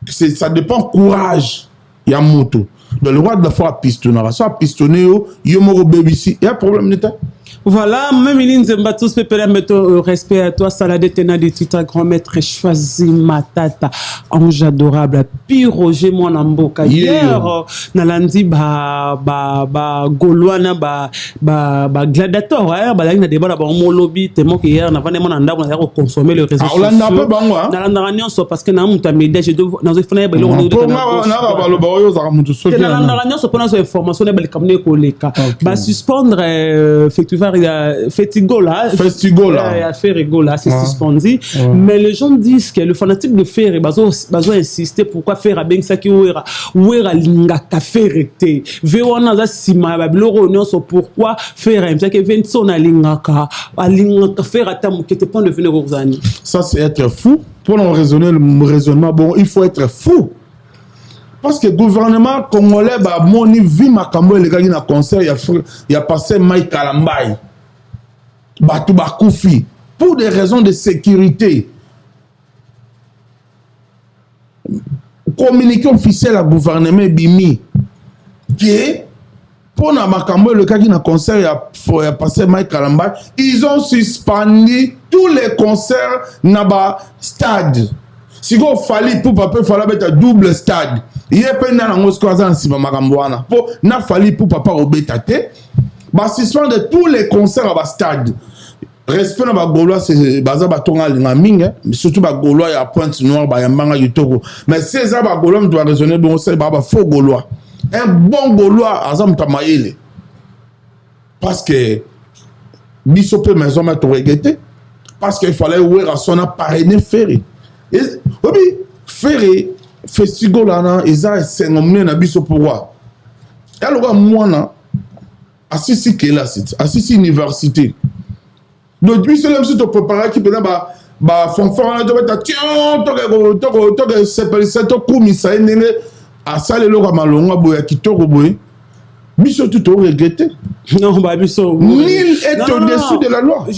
Ça dépend courage ya moto dans le roi de la foi pistonner ça pistonner yo mo bébisi il y a problème n'était. Voilà, même Nzemba tous pepela mettre respect à toi Salade Tena de tout grand maître choisi matata ange adorable Roger mon amboka hier nalandi ba Gaulois ba gladiator ba la na débat ba mon lobby tellement que hier na vane mon anda on a consommer le réseau social nalanda nyonso parce que na muta média je dois dans fenêtre ba lo na ba lo ba yo za mutu so nalanda nyonso pour nos informations ba kamne ko leka ba suspendre effectivement Festigola, Ferrigola, c'est suspendu. Mais les gens disent que le fanatique de Ferre, ils ont insisté pourquoi Ferre a bien ça qui ouera linga ka Ferre te. Vewana za sima ba bloro non so pourquoi Ferre aime ça que Vincent a linga ka Ferre atamu qui était pas devenu Rosani. Ça c'est être fou. Pour nous raisonner le raisonnement bon, il faut être fou. Parce que le gouvernement congolais ba moni vi makambo les gars na concert il y a passé Mike Kalambay Batou Bakoufi pour des raisons de sécurité. Communiqué officiel à gouvernement bimi qui pour na makambo le gars na concert il y a passé Mike Kalambay ils ont suspendu tous les concerts na ba stade. Si vous fallait pour papa fallait mettre double stade. Il y a pas na ngosko azan si makambo wana. Po na fallait pour papa obetate. Ba suspendre tous les concerts à ba stade. Respect na ba Gaulois c'est baza ba tonga linga minga, mais surtout ba Gaulois ya Pointe Noire ba yambanga yutoko. Mais ces ba Gaulois doit raisonner bon c'est ba faux Gaulois. Un bon Gaulois azam tamayele. Parce que biso pe maison ma to regretté parce qu'il fallait ouvrir à son parrainer Ferré. Et oui, Ferré Festigolana eza sengomne na biso pourquoi. Ya loka mwana asisi kela site, asisi université. Donc biso le mso to préparer qui pena ba fonfon na to beta tiens to s'appelle ça to kumisa nene asale loka malonga boya kitoko boye. Biso tout au regretté. Non, bah biso. Nul est au-dessus de la loi. Je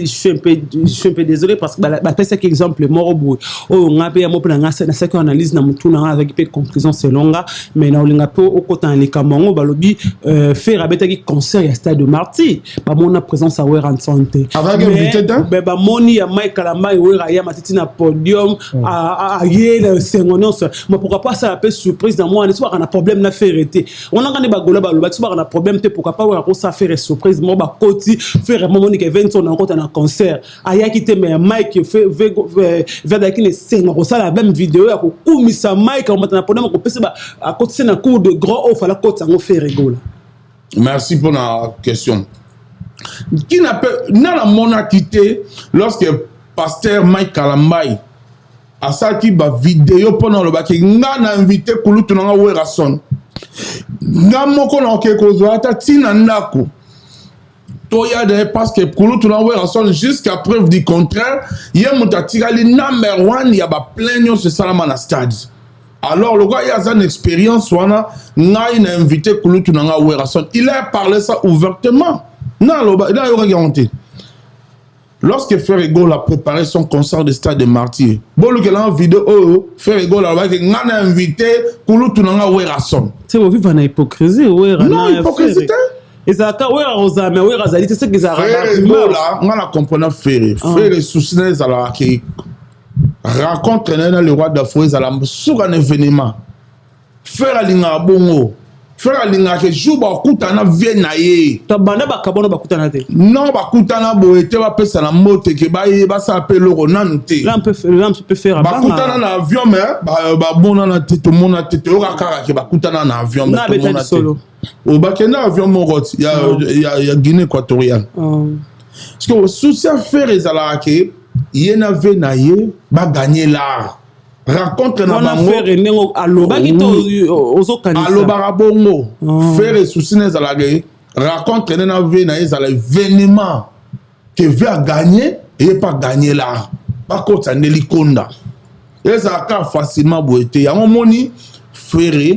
suis un peu désolé parce que bah c'est un exemple morobo. Oh on a payé mon plan na ça qu'on analyse na mutu na avec peu conclusion selon là mais na olinga pe au côté en likamongo balobi faire abeta qui concert ya stade de Marty. Ba mon présence à Wera en santé. Avec invité d'un bah moni ya Mike Kalamba Wera ya matiti na podium à yé sengonance. Mais pourquoi pas ça appelle surprise dans moi en soir on a problème na faire. On a gagné bagola baloba tu vas un problème te pourquoi pas on ça faire surprise moi ba koti faire moment ni que 20 on encore un concert aya qui te mais Mike fait vers dakine sengo ça la même vidéo ya ko kumisa Mike on maintenant problème ko pesa ba à côté c'est un cours de grand off à la côte ça on fait rigoler. Merci pour la question. Qui n'a pas na monarchité lorsque pasteur Mike Kalambay a sorti ba vidéo pendant le bac nga na invité kulutu na Werason nga moko na ke kozwa ata tina ndako toya de parce que kulutu na Werason jusqu'à preuve du contraire ye mutatika li number 1 ya ba plein ce salama na stade. Alors le gars il a une expérience wana nga il a invité kulutu na Werason il a parlé ça ouvertement na loba il a garanti. Lorsque Ferrigo a préparé son concert de stade de Martyr, bon le gars en vidéo Ferrigo a invité Kulutu na Werason. C'est vous vivez en hypocrisie Wera. Non hypocrisie. Et ça ka Wera oza mais Wera zali c'est que ça Ferrigo là on a compris Ferré. Ferré souciné za la qui rencontre le roi d'Afrique sur un événement. Faire la bongo. Faire la que jour bakutana viennaye. Tabana bakabono bakutana te. Non bakutana boete ba pesa na mote ke ba ça appelle le ronan te. Là on peut faire bakutana na avion mais ba bona na tete mona tete o kaka ke bakutana na avion mais tout mona solo. O bakena avion morot il y a Guinée équatoriale. Parce que au souci à faire ezala ke yena venaye ba gagner l'art. Rencontre na bango alobaka bongo faire souci na la rencontre na vie na ezala événement que veut gagner et pas gagner là pas contre Nelikonda et ça ka facilement boité ya moni faire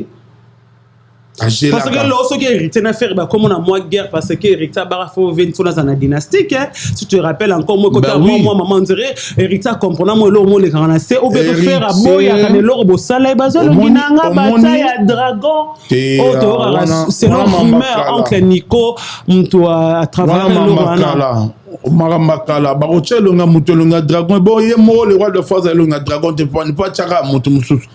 parce que lorsque qui hérité na faire comme on a moins guerre parce que hérité bara faut venir sur la dynastique si tu te rappelles encore moi quand moi maman dirait hérité comprendre moi le mot les canasser ou bien faire à boya quand le robo sala bazolo ginanga bataille à dragon c'est notre rumeur oncle Nico mtu à travers le Maramakala barochelo nga mutolonga dragon bon yemo le roi de force longa dragon te pas chaka mutu mususu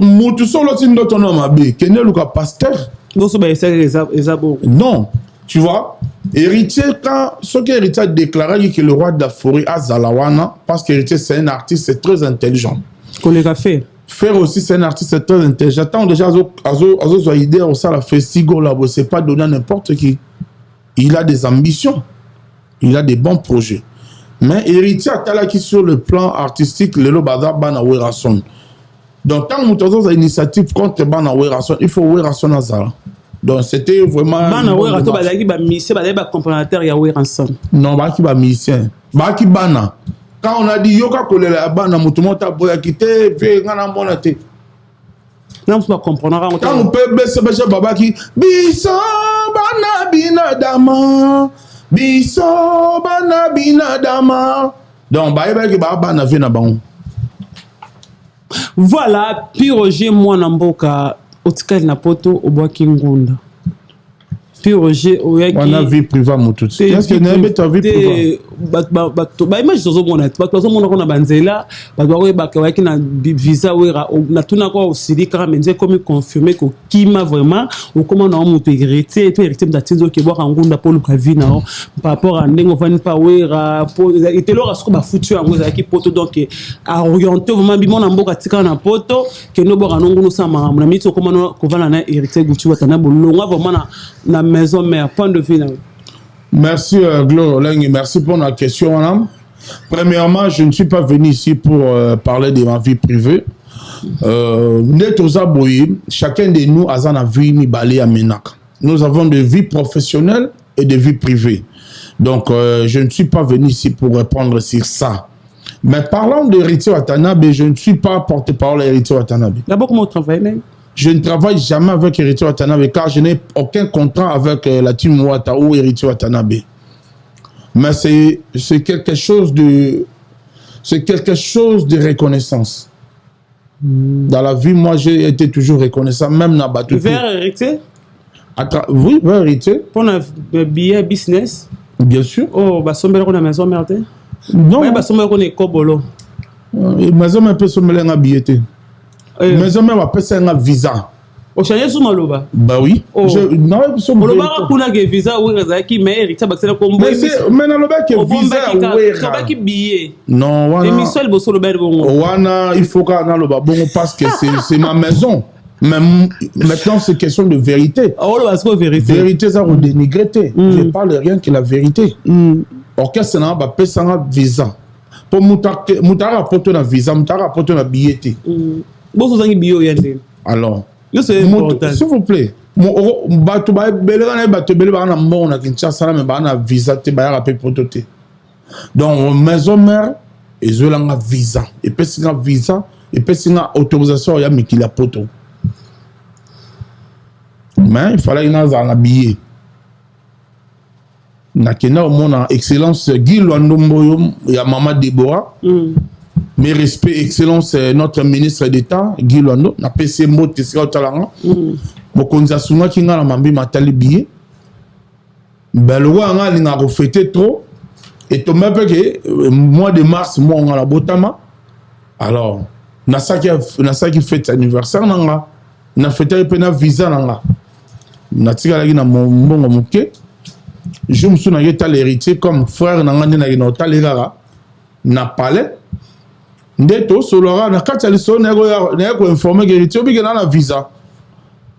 mutu solo tindo tono mabe kene luka pasteur non tu vois héritier quand ce que héritier a déclaré que le roi de la forêt a Zalawana parce que héritier c'est un artiste c'est très intelligent collègue fait faire aussi c'est un artiste c'est très intelligent tant déjà azo idée au ça la festigo là c'est pas donner n'importe qui il a des ambitions il a des bons projets mais héritier a qui sur le plan artistique le bazar bana werason. Donc, quand nous avons une initiative contre Bana Werason, il faut Werason Azara. Donc, c'était vraiment. Bana Werason, c'est un complémentaire à Werason. Non, Baki ba musicien. Baki Bana. Quand on a dit Yoka Kolela Bana, Moutumota Boya Kite, Vengana Monate. Non, on peut comprendre. Quand on peut baisser Babaki, Biso Bana Binadama. Biso Bana Binadama. Donc, Baïba Bana Vinabang. Voilà, puis Roger Mwanamboka, Otikal Napoto, Obwaki Ngunda. Puis Roger, on a vie privée, Moutou. Qu'est-ce que tu as vie privée? Image sur ce monde, parce que on a banzela, parce que na visa wera na tuna kwa usiri kama menze comme confirmer que kima vraiment ou comment on a intégrité et hérité d'atinzo qui boire ngunda pour le kavina par rapport à ndengo van pa wera et te lora soko ba foutu en ngoza ki poto donc à orienter vraiment bimo na mboka tika na poto que no bora nongo no sama na mito comment ko vala na hérité gutu watana bolonga vraiment na maison mère point de vue. Merci Glo Lengi, merci pour la question madame. Premièrement, je ne suis pas venu ici pour parler de ma vie privée. Chacun de nous a une vie ni balé à Ménac. Nous avons des vies professionnelles et des vies privées. Donc je ne suis pas venu ici pour répondre sur ça. Mais parlant d'Héritier Watanabe, je ne suis pas porte-parole d'Héritier Watanabe. D'abord, comment tu travailles? Je ne travaille jamais avec Héritier Watanabe car je n'ai aucun contrat avec la team Ouata ou Héritier Watanabe. Mais c'est quelque chose de reconnaissance. Dans la vie, moi, j'ai été toujours reconnaissant, même dans Batou. Vers Héritier? Oui, vers Héritier. Pour un billet business? Bien sûr. Oh, bah, sommet on a maison merde. Non. Bah, sommet on est kobolo. Maison un peu sommet un billet. Mais on m'a passé un visa. Au changé sous Maloba. Bah oui. Oh. Non, sur Maloba a un visa où qui mais Héritier Baxela comme mais dans le bac visa où qui billet. Non, voilà. Et Michel Bosso le bel bon. Voilà, il faut qu'on a le bon parce que c'est ma maison. Mais maintenant c'est question de vérité. Oh le parce que vérité. Vérité ça vous dénigrer. Je parle rien que la vérité. Orchestre n'a pas payé un visa. Pour Moutara apporter un visa, Moutara apporter un billet. Alors, s'il vous plaît, donc maison mère ils ont un visa et puis c'est un visa et puis c'est une autorisation il y a mais qu'il a poto mais il fallait une billet nakena au monde excellence Guy Luandombo ya Mama Deborah. Mes respects, excellence, notre ministre d'État, Guy Luando, na PC Mote, c'est au talent. Mokonza Sunga qui n'a la mambi matali billet. Ben le roi a n'a reflété trop. Et tout même que mois de mars, moi on a la botama. Alors, na saki fête anniversaire nanga, na fête pe na visa nanga. Na tika la na mbongo moké. Je me souviens que l'héritier comme frère nanga na talerara na palais. Ndeto solora na kati ali so na ko informer que héritier bi na visa.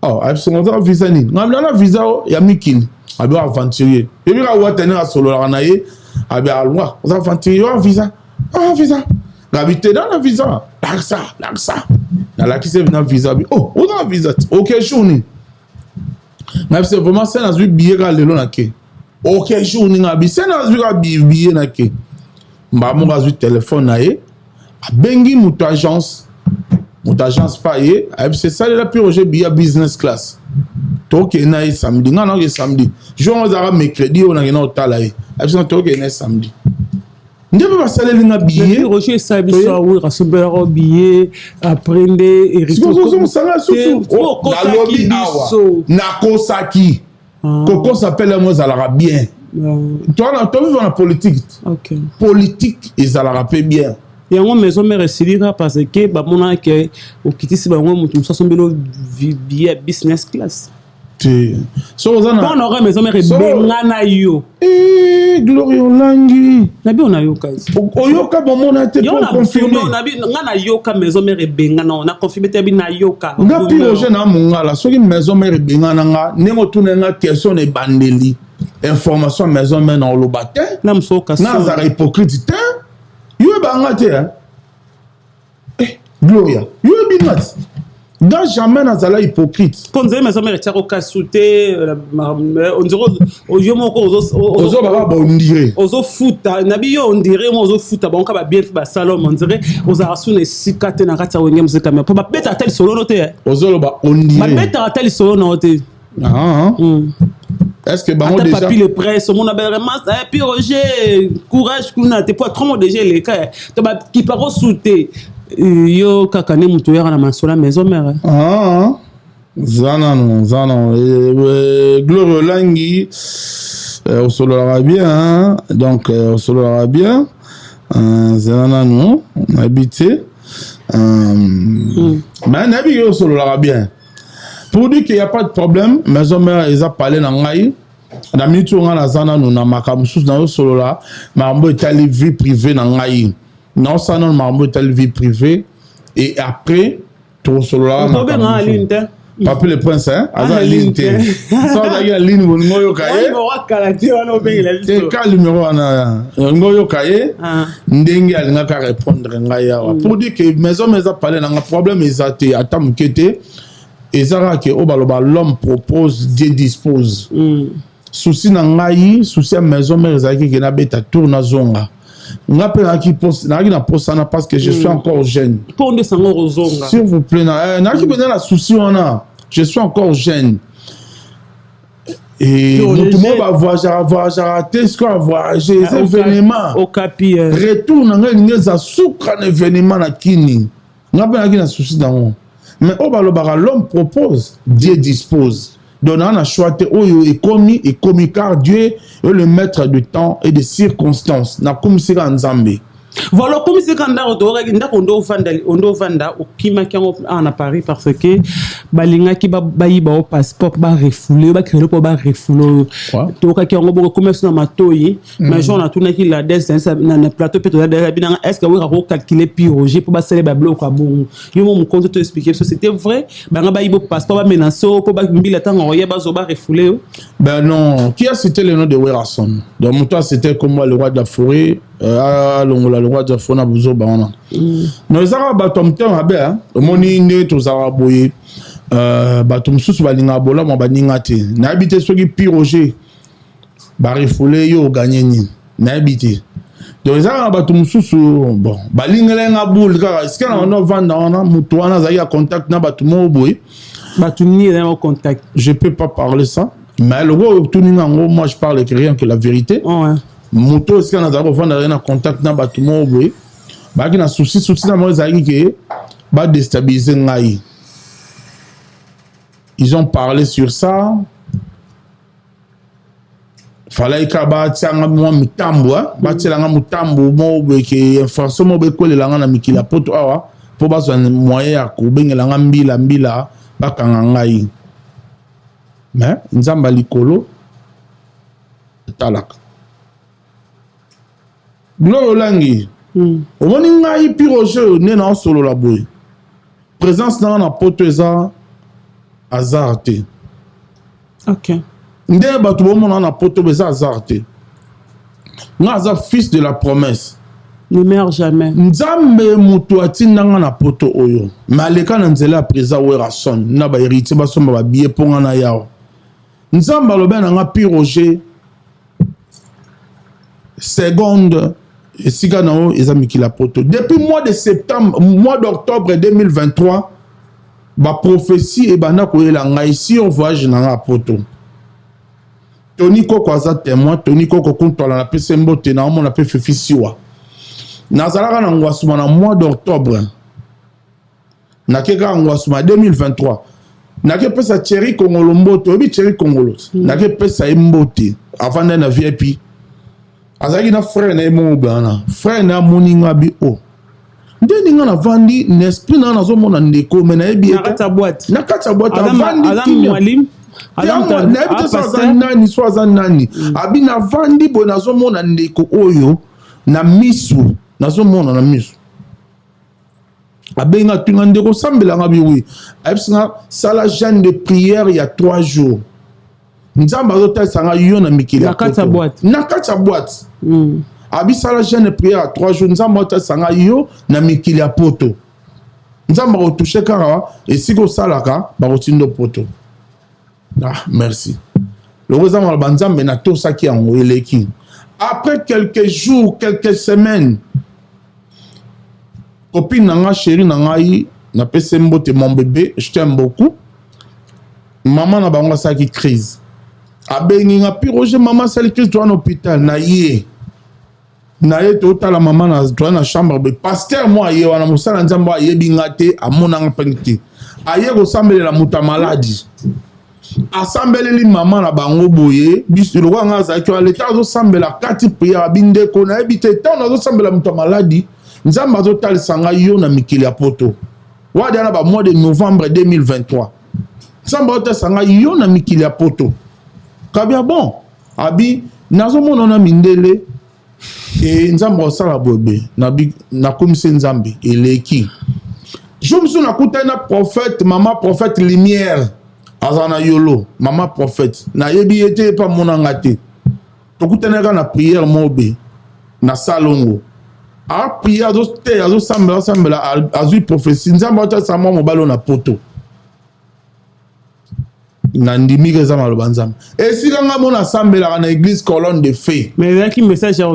Oh, absolument visa ni. Ngamla na visa ya mikini. Abi aventurier. Et bi ka watene na solora na ye. Abi alwa. Os aventurier visa. Ah visa. Habité dans la visa. Laksa. Dans la qui c'est dans visa. Oh, on a visa. OK journée. Mais c'est vraiment ça dans billet ga lelo na ke. OK journée ngabi c'est dans billet na ke. Mba mo ga téléphone na ye. Bengi muto agence pas ye. C'est ça la plus roger billet business class. Donc na samedi ngana ke samedi. Jour on a mercredi on a na hôtel ye. Absolument donc na samedi. Ndebe basale linga billet Roger Sabiso oui rasubero billet aprende Eriko sala susu na lobby awa na kosaki koko s'appelle moi zalara bien toi vivre en politique OK politique ezalaka pe bien yango maison mère silira parce que ba mona ke okitisi ba ngo mutu so sombelo billet business class so ozana on aurait maison mère bengana yo Glorio Langi nabi on a yoka oyoka bomona te pour confirmer nabi ngana yoka maison mère bengana on a confirmé te bi na yoka ngapi roger na mungala soki maison mère bengana nga nengo tunenga question e bandeli information maison mère na olobate na msoka na za hypocrite te yo banga te Gloria yo bingat dans jamais nazala hypocrite quand vous maison mère tiako kasute on dirait oyo moko ozo baba bondire ozo futa nabi yo on dirait mo ozo futa ba on ka ba bien ba salon on dirait oza rasune sikate na kata wenge muzika mais pour ba beta tel solo noté ozo ba ondire ba beta tel solo noté est-ce que bango déjà papi le presse mon abel vraiment et puis Roger courage kuna te pas trop déjà les cas to ba qui paro souté yo kakane mutu ya na masola maison mère zana Glorio Langi au solo arabien donc au solo arabien zana non habité mais nabi au solo arabien pour dire qu'il y a pas de problème maison mère ils a parlé na ngai na mitu ngana zana no na makamusus na au solo la mambo etali vie privée na ngai non ça non mambo telle vie privée et après tout cela papi le prince hein aza ligne ça d'ailleurs ligne bon ngoyo kaye te ka numéro ana ngoyo kaye ndenge alinga ka répondre ngaya pour dire que maison parler na problème ezate atamukete ezara que obaloba l'homme propose Dieu dispose souci na ngai souci maison ezaki que na beta tourna zonga nga pe na posana parce que je suis encore jeune. S'il vous plaît, na ki bena la souci wana. Je suis encore jeune. Et tout le monde va voyager, ce qu'on va voyager, ces événements. Au capi. Retour na nga za soukra événement na kini. Nga pe na ki na souci dans. Mais l'homme propose, Dieu dispose. Donc, on a choisi et commis car Dieu est le maître du temps et des circonstances. Na comme c'est en Zambie. Voilà, comme c'est quand on vanda au Kimaki en Paris parce que balinga qui ba au passeport ba refoulé ba créer pour ba refoulé to ka ki on bo commerce na matoyi mais j'on a tourné qui la distance na plateau peut être est-ce que on va calculer piroger pour ba célébrer bloc à bon yo mon compte te expliquer ça c'était vrai ba ba ibo passeport ba menacer pour ba mbila tant on ba zo ba refoulé ben non qui a cité le nom de Werason donc mon toi c'était comme moi le roi de la forêt le roi de Fona Bouzo Baona. Nous avons batom temps abe omoni nde tozara boye batom sous balinga bola mo baninga te na habité soki piroger ba refoulé yo gagner ni na habité donc ça batom sous bon balinga nga boule ka est-ce que on vendre on mutu wana za ya contact na batumo boye batuni en contact je peux pas parler ça mais le roi tuninga moi je parle que rien que la vérité moto est-ce qu'on a d'abord vendre en contact na batumo boye ba ki na souci na mo za ki ba déstabiliser ngai. Ils ont parlé sur ça. fallait ka ba tianga mo mitambo ba tianga mutambo mo be ke information mo be kolela na mikila poto awa po ba zo moyen ya ko bengela mbila ba kanga ngai mais nzamba likolo talaka Gloro langi omoni ngai piroje ne na solo la boy présence na poto eza hasard te. OK. Nde bato bomona na poto beza hasard te. Nga za fils de la promesse. Ne meurt jamais. Nzambe mutu atindanga na poto oyo. Maleka na nzela preza wera son na ba héritier ba somba ba billet ponga na yao. Nzamba lobe na nga piroje seconde et siga nao eza mikila poto. Depuis mois de septembre, mois d'octobre 2023, ba prophétie et bana koyela ngai si on voyage na nga poto. Tony Koko aza témoin, Tony Koko kuntola na pese mbote na omona pe fefisiwa. Nazalaka na ngwasuma na mois d'octobre. Nakeka ngwasuma 2023. Nake pesa Thierry Kongolo mbote, obi Thierry Kongolo. Nake pesa mbote avant na VIP. Azaki na frère na emo bana. Frère na moninga bi o. Ndeni nga na vandi n'esprit na nazomona ndeko mena ebi na kata boîte. Na kata boîte vandi Mwalim. nani so aza nani abi na vandi boye nazomona ndeko oyo na misu nazomona na misu abenga tunga ndeko sambelanga biwi abisinga sala jeûne de prière il y a 3 jours nzamba azotalisa yo na mikili na kata boîte abi sala jeûne de prière à 3 jours nzamba azotalisa yo na mikili ya poto nzamba otouche kaka esika osalaka bakotindo poto. Ah, merci. Le gouvernement Banzam Benato Saki en Weleki. Après quelques jours, quelques semaines, copine Nanga, chérie Nangaï, n'a pas semboté mon bébé, je t'aime beaucoup. Maman n'a pas Saki crise. Abengi n'a pu roger maman sali crise dans l'hôpital. Naïe. Naïe tota la maman dans la chambre. Pasteur moi aïe wana musala nzambo aïe bingate à mon angapengti. Aïe ressemble la muta maladie. Assemblée maman na bango boye biso lo nga za ki l'état zo sambela kati prière binde ko na ebite tant zo sambela muto maladi nzamba zo talisanga yo na mikili ya poto wadi na ba mois de novembre 2023 nzamba zo talisanga yo na mikili ya poto kabia bon abi nazo mona na mindele e nzamba osala bobe na komisi nzambe eleki je me suis nakuta na prophète maman prophète lumière azana yolo maman prophète na yebi ete pa monanga te tokuteneka na prière mobe na salongo a prière azo sambela azui prophétie nzamba ota sama mobalo na poto na ndimika eza maloba nzambe esika nga mona sambelaka na église colonne de feu mais ezalaki message ya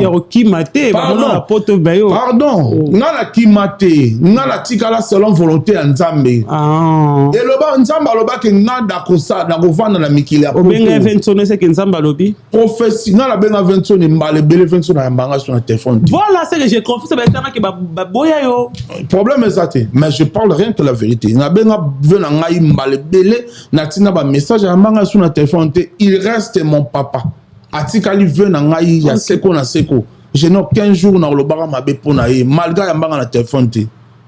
kokima te bamona na poto bayo pardon nga na kima te nga na tikala selon volonté ya nzambe eloba nzambe alobaki nga nakovanda na mikili ya poto obenga Vincent eseke nzambe alobi prophétie nga nabenga Vincent mbala ebele Vincent na yambanga sur na téléphone voilà c'est que j'ai confie ça baesanaki baboya yo problème eza te mais je parle rien que la vérité nabenga ve na ngai mbala ebele na ba message à manga sur na téléphone il reste mon papa atikali veut na ngai ya seko na seko je n'ai aucun jour na lobara mabe pona ye malgré manga na téléphone te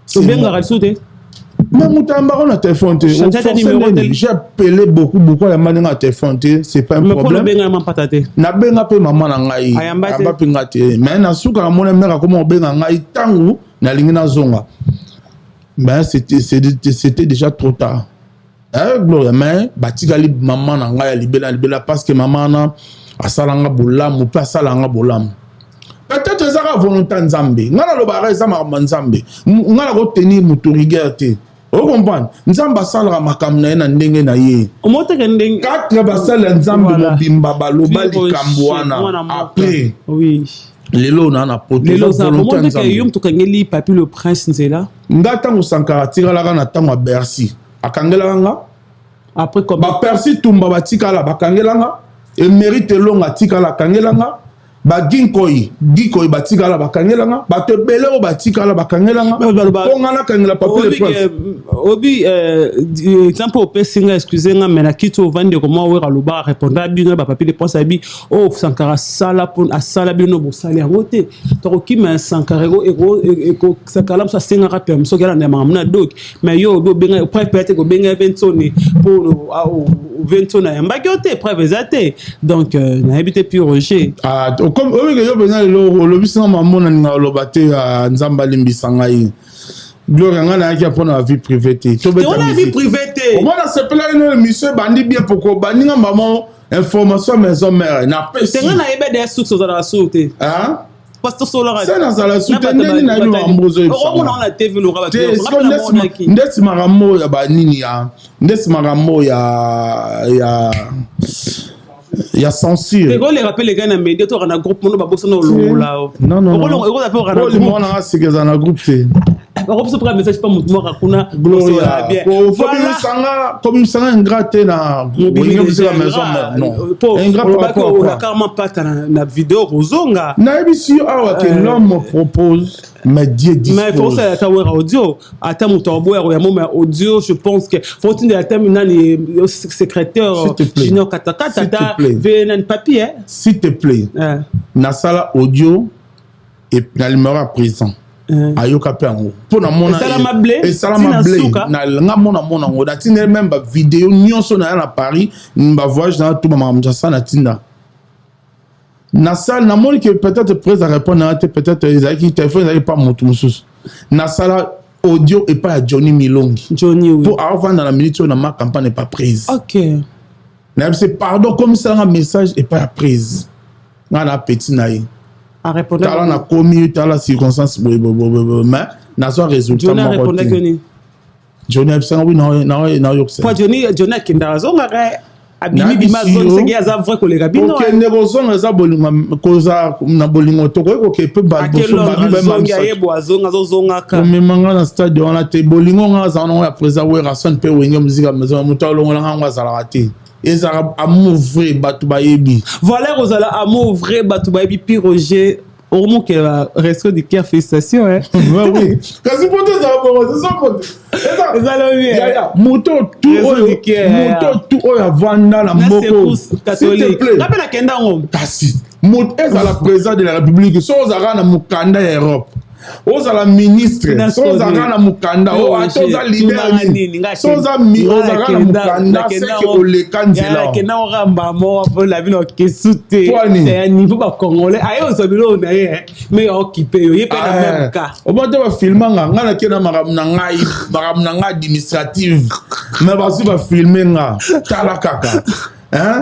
c'est bien garasuté mais mutamba na téléphone te j'ai appelé beaucoup ya manga na téléphone te c'est pas un problème mais benga mapatate na benga pe maman na ngai amba pinga te mais na suka mona mera comment benga ngai tangu na lingi na zonga mais c'était déjà trop tard. Gloria mais batikali maman na nga ya libela parce que maman na asalanga bolamu pe asalanga bolamu peut-être ezaka volonté nzambe nga na lobaka eza makambo nzambe nga na kotenir moto rigueur te o comprendre nzambe asalaka makambo na ye na ndenge na ye omoteke ndenge 4 basala nzambe mobimba baloba likambo wana après lelo na poto lelo za volonté ke yum tukangeli papi le prince nzela nga tango sankara tikalaka na tango ya Bercy akangelanga après comme ba Percy tumba batikala bakangelanga et mérite longa tikala kangelanga ba ginkoi batikala bakangelanga bato ebele o batikala bakangelanga pongana kangela papier de presse obi exemple au pesinga excusez-moi mais na kito vande comment wera loba répondre à bino ba papier de presse abi oh Sankara sala pour a sala bino bo sala ngote to ki mais Sankara ego Sankara ça singa ka permission gala na mamna dok mais yo bo benga peut-être go benga ventoni pour ventoni na mbagote preuve zate donc na habité puis Roger comme oui que yo bena le bisinga mamona na lobate ya nzamba limbisa ngai gloire ngana ki apona la vie privée to beta la vie privée au moins na se plaît monsieur bandi bien pourquoi baninga maman information maison mère na pesi tenga na ebe des sources za la soute hein pasteur solara c'est na la soute nini na lo ambozo on a la TV le rabat ndesi marambo ya banini ya ndesi marambo ya censure. Et quand les rappels les gars na média to na groupe mono ba bossa no là. Non. On appelle na groupe. Moi na c'est que na groupe c'est. Groupe se prend message pas mutu moko kuna Gloria. Voilà. Comme ça ingrate na mobiliser la maison non. Ingrat pas ko na carrément pas na vidéo rozonga. Na ebisi awa que l'homme propose mais Dieu dispose. Mais faut ça ta wera audio ata mutu oboya ya moma audio je pense que faut tinde la terme nani secrétaire Junior Kataka tata venan papier s'il te plaît. Na sala audio et na numéro à présent. Ayoka pe ango pona mona et salama blé na nga mona ngo da tine même ba vidéo nyonso na Paris ba voyage dans tout mama mjasa na tinda na salle na moni que peut-être prêt à répondre à peut-être ils téléphone ils pas moto mususu na sala audio et pas à Johnny Milongi oui. Pour avant dans la minute na ma campagne n'est pas prise. OK na c'est pardon comme ça un message est pas prise na la petit naï à répondre dans la commune dans la circonstance mais n'a pas résultat Johnny répondait que ni Johnny absent oui non yoxe quoi Johnny kinda zonga abimi bimazo c'est ya za vrai collègue bino OK négociation za bolinga koza na bolingo to ko ke pe ba boso ba ba zonga yebo azonga zonga ka mais manga na stade on a te bolingo nga za no ya presa we rason pe wenge musique maison mutalo ngona nga za la raté et ça amour vrai batu bayebi voilà rozala amour vrai batu bayebi puis Roger au moment qu'elle va rester de cœur félicitations hein oui kasi pote ça c'est ça pote ça le bien ya moto tout oya vanda na mboko catholique rappelle la kenda ngom kasi moto ezala président de la république so ozala na mukanda ya Europe ozala ministre so ozala na mukanda o atoza leader so ozala na mukanda c'est que oleka nzela kenda oramba mo la bino kesute ya niveau ba congolais ayo zobilo na ye mais occupé yo yepe na même cas o bote ba filmanga ngana kena maram na ngai administrative mais ba si ba filmer nga tala kaka hein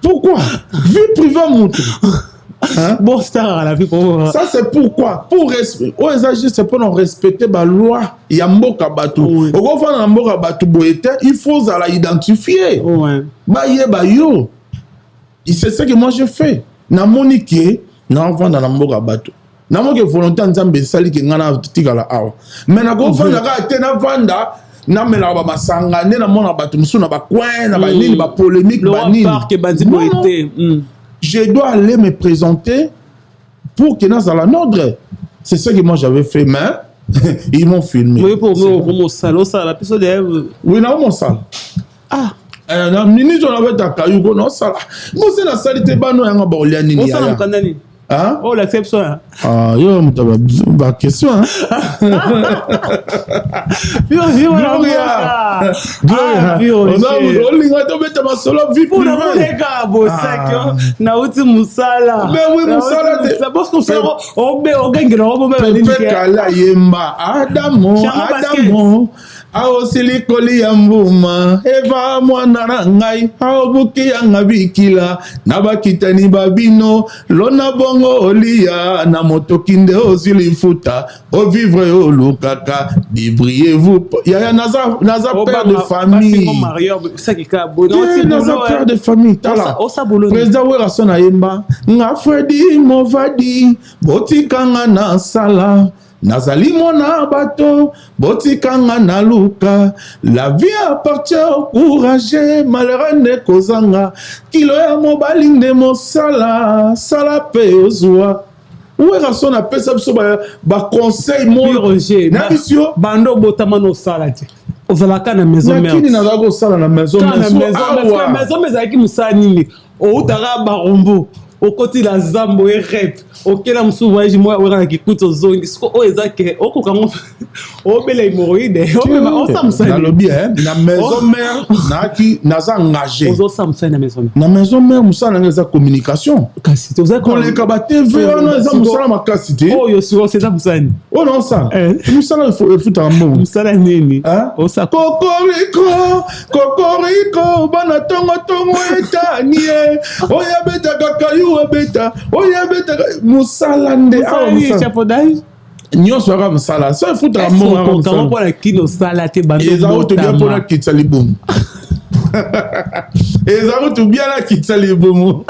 pourquoi vie privée moto. Hein? Bon star à la vie pour ça c'est pourquoi pour respect aux agir c'est pour non respecter la loi ya mboka batu au fond na mboka batu boete il faut la identifier ba yo c'est ce que moi je fais na monique na vendre na mboka batu na mo que volonté nzambe sali ke ngana tikala awa mais na go vendre ka te na vanda na mela ba masanga ne na mona batu musu na ba coin na ba nini ba polémique ba nini parc bandi boete je dois aller me présenter pour que dans la nôtre. C'est ce que moi j'avais fait, mais ils m'ont filmé. Oui, pour mon salon, ça, la personne de... Oui, non, mon salon. Ah. Ministre, on avait ta caillou, non, ça. Moi, c'est la salité, bah, non, on va aller à Nini. Hein? Oh, l'acception. Ah, yo, ma question, hein? Gloria. On a mettre ma solo vie pour les gars, beau sac, na uti musala. Mais oui, musala. C'est parce qu'on fait, on gagne, on va même kala yemba. Adamo. Ao silikoli ya mbuma eva mwana na ngai ao buki ya ngabikila na bakitani babino lona bongo olia na motokinde osilifuta o vivre o lukaka débriez-vous ya naza père de famille naza père de famille tala président wera sona yemba nga Fredi Movadi botikanga na sala Nazali mwana bato, botikanga na luka. La vie appartient au courage, malheur ne kozanga. Kilo ya mobali nde mosala, sala pe ozwa. Où est son appel ça ba conseil mon Roger na bisio bando botama no sala te ozalaka na maison mère kini na go sala na maison mère maison mère ki musala nini o utara barombo o koti la zambo e rep o kela musu voyage moi o ki kuto zongi siko o ezake o ko kango o bela hémorroïde o me o samsa na lobby na maison mère na ki naza engagé ozo samsa na maison na maison mère musala na za communication kasi to za ko le ka TV on za musala makasi te oh yo siko c'est ça musani oh non ça musala il faut futa mbongo musala nini o sa kokoriko bana tongo etanie o ya beta kakayu beta o ya beta musala nde chapeau nyonso aka mosala so efuta mbongo mpona kino sala te ezako tobia mpona kitisa libumu ezako tobia na kitisa libumu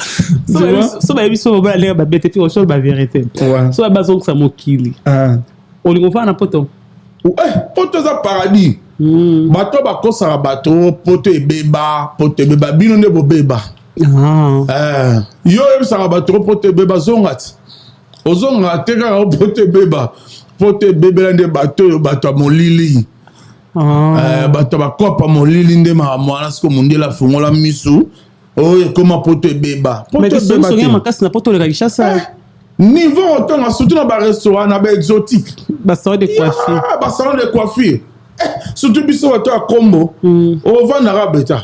so bayebi so bobola ndenge babete ti osolo bavérité so babazongisa mokili olingo fana na poto poto eza paradis bato bakosaka bato poto ebeba bino nde bobeba yo oyebisaka bato poto ebeba zonga ti ozonga te kaka poto ebebela nde bato oyo bato ya molili bato bakopa molili nde makambo wana siko mondele afungola misu oyo ekoma poto ebeba makasi na poto oleka kishasa niveau otonga surtout na barestaurant na baexotique basalon de coiffure surtout biso bato ya kombo ovandaka beta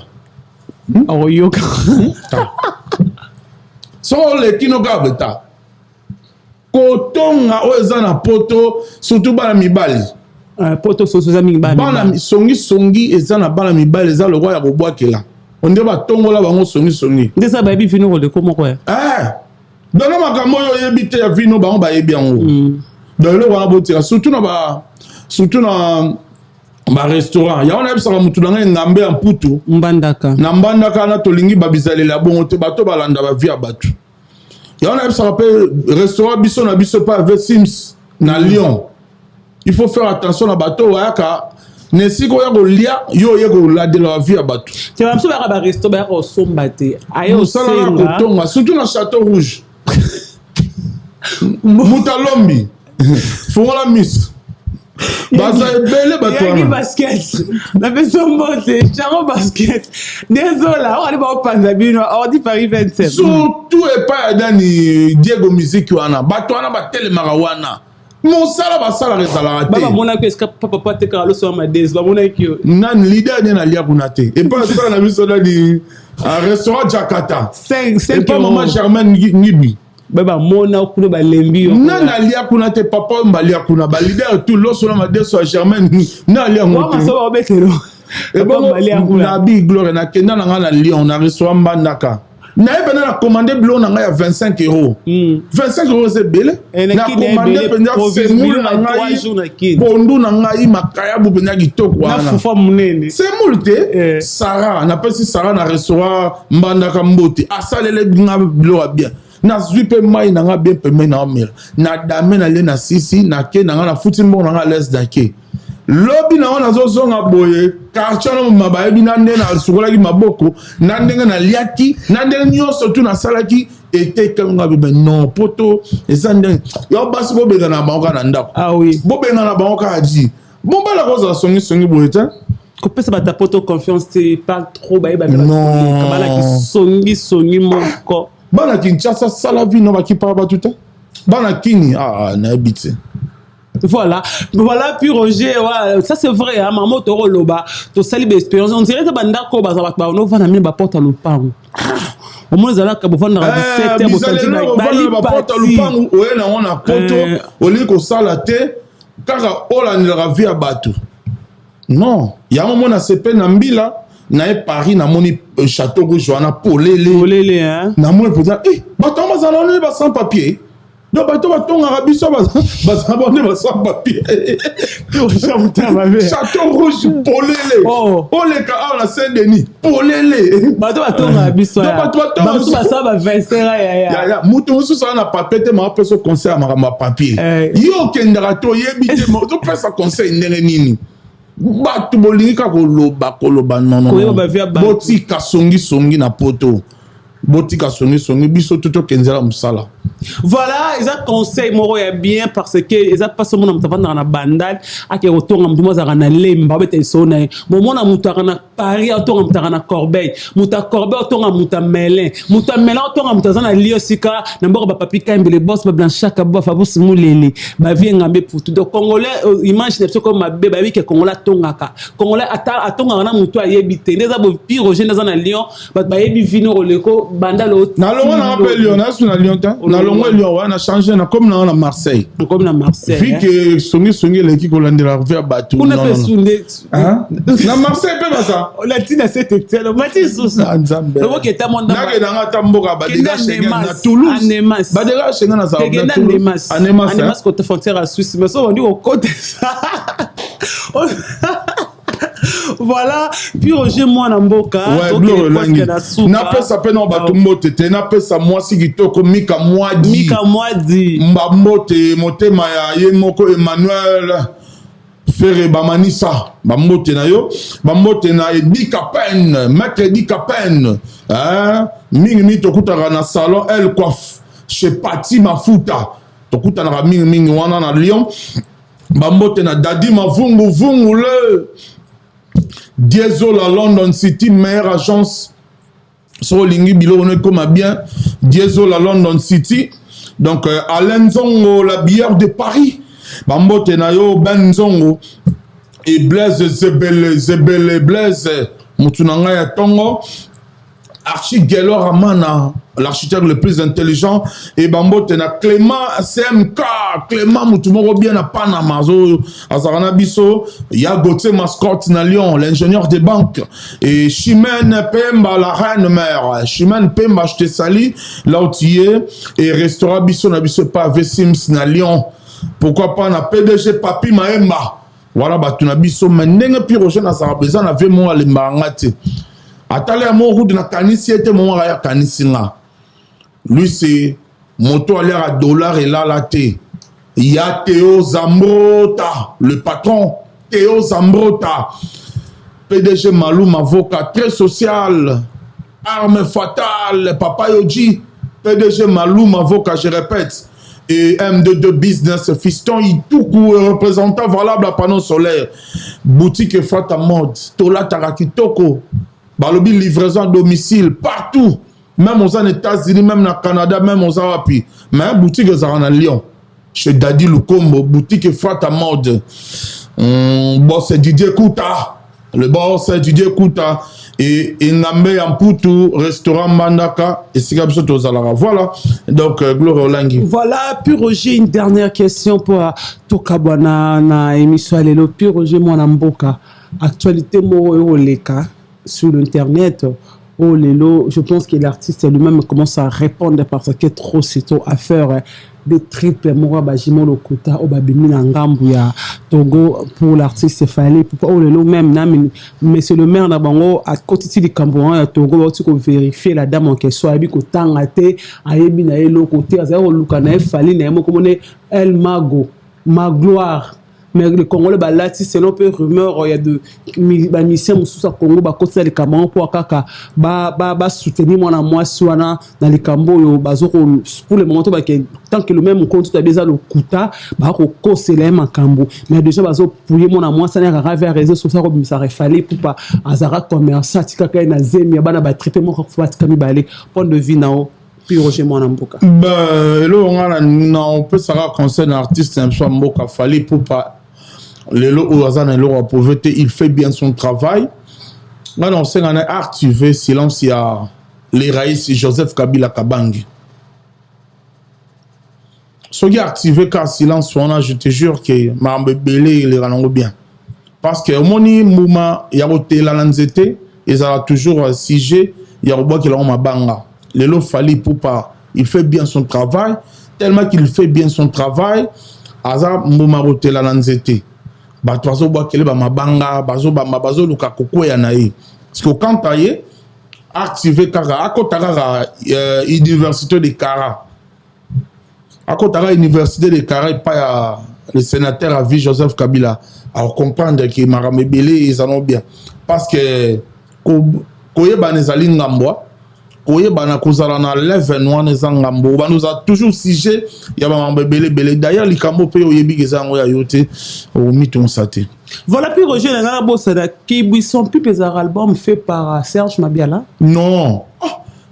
oyoka so oleki no kaka beta kotonga oyo eza na poto surtout bana mibali poto soso eza mingi bana songi eza na bana mibali eza lokwa ya kobwakela onde batongola bango songi nde sa bayebi vino koleko moko ya dono makambo oyo oyebi te ya vino bango bayebi yango donc eloko wana botika surtout na barestaurant yango nayebisaka motu na ngai ngambe ya mputu na mbandaka na tolingi babizalela bongo te bato balanda bavie ya bato yango nayebisaka mpe restaurant biso na biso mpe avec Sims na Lyon il faut faire attention na bato oyaka na esika oya kolia yo oye koladela bavie ya bato te bamosu bayaka baresto bayaka kosomba te aye osalaka kotonga surtout na Château Rouge mutalombi fongola miss baza ebele bato wana basket na beso mbote chango basket désolé on va panza bino on dit Paris 27 surtout epa ya dani Diego Miziki wana bato wana batelemaka wana mosala basala ezalaka te baba mona ko eska papa te kala so ma des ba mona ki nan leader ne na lia kuna te epa sala na biso dani restaurant Jakarta 5 epa maman Germaine Ngibi baba mona kuna balembi yo na lia kuna te papa mbalia kuna ba leader tout loso na madeso à Germaine na lia ngote mama so ba betelo papa mbalia kuna na bi gloire na kenda na ngana Lyon na restaurant Mbandaka na ebe na commandé blon na ngai ya 25 €. 25 € c'est belle na commandé penza semoule na ngai pondu na ngai makaya bu penza kitoko wana na fufa munene semoule te Sarah na pesi Sarah na restaurant Mbandaka Mbote asalele binga bilo bien na zwipe mai na nga bien peme na omela na dame na le na sisi na ke na nga na futi mbongo na nga les dake lobi na wana zozonga boye quartier no mabayebi na nde na sukolaki maboko na ndenge na liaki na ndenge nyonso tu na salaki ete kanga bebe non poto eza ndenge yo basi bobenga na bango na ndako oui bobenga na bango ka ji bombala koza songi boye te kopesa bata poto confiance te pas trop bayeba non kabala ki songi moko bana Kinshasa sala vie no bakipaka batu te bana kini na habité voilà puis Roger ça c'est vrai hein maman toro loba to sali be expérience on dirait que bandako baza ba no vana mine ba porte lupango au moins zala ka bofana na 17h botanti ba porte lupango oye na wana poto oli ko sala te kaka olandela vie ya bato non ya mo na sepe na mbila na Paris na moni Château Rouge wana polele hein na moni peut-être bato bazana ba sans papier donc bato batongaka biso bazabone basala papier château rouge polele oleka awa na Saint Denis polele bato batongaka biso bato basala bavincera ya mutu mosusu aza na papier te maapesa conseil ya makambo ya papier yo okendaka te oyebi te topesa conseil ndenge nini bato bolingi kaka koloba nono botika songisongi na poto botika songisongi biso tokenzela mosala. Voilà, ils ont conseil moro ya bien parce que ils ont pas seulement na na bandal ake otonga mtu moza kana lemba bete sona momona mutu kana Paris otonga mutu kana Corbeil muta Corbeil otonga muta Melun otonga mutu zana liosika na mboko ba papi kambele boss ba blanchaka ba fabusi mulele ba vie ngambe pour tout donc congolais image ne comme mabe ba que congolais tongaka congolais atonga na mutu ayebite ndeza bo pire roger ndeza na Lyon ba yebi vino oleko bandalo na longo na appel Lyon na Lyon ta na longo Lyon on a changé na comme na Marseille vu que songi l'équipe hollandaise a fait battre on a pas soulé na Marseille peut pas ça on a dit à cette étienne on m'a dit ça le mot qui était mon na nga tamboka badega Schengen na Toulouse badega Schengen na ça na Toulouse Anemas côté frontière à Suisse mais ça on dit au côté ça voilà puis Roger moi na mboka na pesa pe no bato mbote te na pesa mwasi kitoko Mika Mwadi mbambote motema ya ye moko Emmanuel Ferre bamanisa bambote na yo bambote na Edi Capen maître Edi Capen mingi tokutaka na salon El Coiffe chez Pati Mafuta tokutana mingi wana na Lyon bambote na Dadi Mavungu le Diesel à London City, meilleure agence sur Lingi Bilo, on est comme bien. Diesel à London City. Donc, Alain Zongo, la bière de Paris. Bambo Tenayo, Ben Zongo. Et Blaise Zebele Blaise. Moutunanga ya Tongo. Archie Gelor Amana, l'architecte le plus intelligent, et Bambo Tena Clément CMK, Clément Moutumoro bien à Panama, Azarana Bisso, Yagote Mascotte na Lyon, l'ingénieur des banques, et Chimène Pemba, la reine mère, Chimène Pemba, je te salue, là où tu es, et restaurant Bisso na Bisso pas Vesims na Lyon, pourquoi pas na PDG Papi Maemba, voilà, bah tu na Bisso, mais n'est-ce pas Roger na Sarabeza na Vemo à l'Embangate. Atale à mon route na kanisi était mon raya kanisi nga. Lui c'est moto à l'air à dollar et là la té. Il y a Théo Zambrota, le patron Théo Zambrota. PDG Maloum, avocat très social. Arme fatale, Papa Yoji. PDG Maloum, avocat, je répète. Et M22 Business, fiston, il tout représentant valable à panneau solaire. Boutique Fata Mode, Tola Tarakitoko. Balobi livraison à domicile partout, même aux États-Unis, même au Canada, même aux Arabes. Mais boutique à Lyon, chez Dadi Lukombo, boutique Fata Mode. Boss Didier Kouta, le boss Didier Kouta et Ngambe Amputu, restaurant Mandaka et Sigabso Tozalara. Voilà, donc Gloire Olangi. Voilà, puis Roger, une dernière question pour Tokabwana na émission Alelo. Puis Roger Mwanamboka, actualité Moro Leka. Sur l'internet, oh Lélo, je pense que l'artiste lui-même commence à répondre parce que trop c'est trop à faire des triples moi bajimo lokuta au babimi na ngambu ya Togo pour l'artiste fallait pour oh Lélo même na monsieur le maire na bango à côté du Cambouan ya Togo tu ko vérifier la dame en question abi ko tangate ayebi na elo côté azao lukana fallait na mo comme El Mago ma gloire. Mais le Congolais, là, c'est l'on peut rumeur, il y a de missions sous Congo, côté les Cameroun pour kaka, soutenir moi soana dans les Cambo, pour le moment, tant que le même compte tu as déjà le Kouta, c'est les mêmes Cambo. Mais déjà, pour moi, ça n'a rien à réseau sur ça, ça aurait fallu pour pas Azara commerçant, Tika na Zemi, Yabana, traiter mon point de vue, non. Puis Roger Mwanamboka. On peut savoir concerne l'artiste Mboka Fali pour pas les lots au hasard et l'eau à pauvreté, il fait bien son travail. Là, on sait qu'on a activé silence, il y a les raïs Joseph Kabila Kabangi. Ce qui a activé car silence, je te jure que ma bébé les rend bien. Parce que moni mouma il y a roté la lanzete, ils ont toujours sujet, il y a robot qui l'a ma banga. Les lots Fali pour pas, il fait bien son travail. tellement qu'il fait bien son travail. Aza Momarotela Nanzete. Batoazo Bakele Bamabanga, Bazo Luka Koko Yanae. Parce que quand tu as activé Kara, à côté de l'université de Kara, à côté de l'université de Kara, il n'y a pas le sénateur à vie Joseph Kabila. Alors comprendre que Marame Belé, ils en ont bien. Parce que, Koye Banezali Ngamboa, Koye Banakozala na lève noir Nezangambo, nous a toujours sujet, il y a Marame Belé. D'ailleurs, les Kambo Pé Oyebi Gezango Yayote, au Miton Sate. Voilà, puis Roger Nangara Bossada, qui sont plus les albums fait par Serge Mabiala. Non.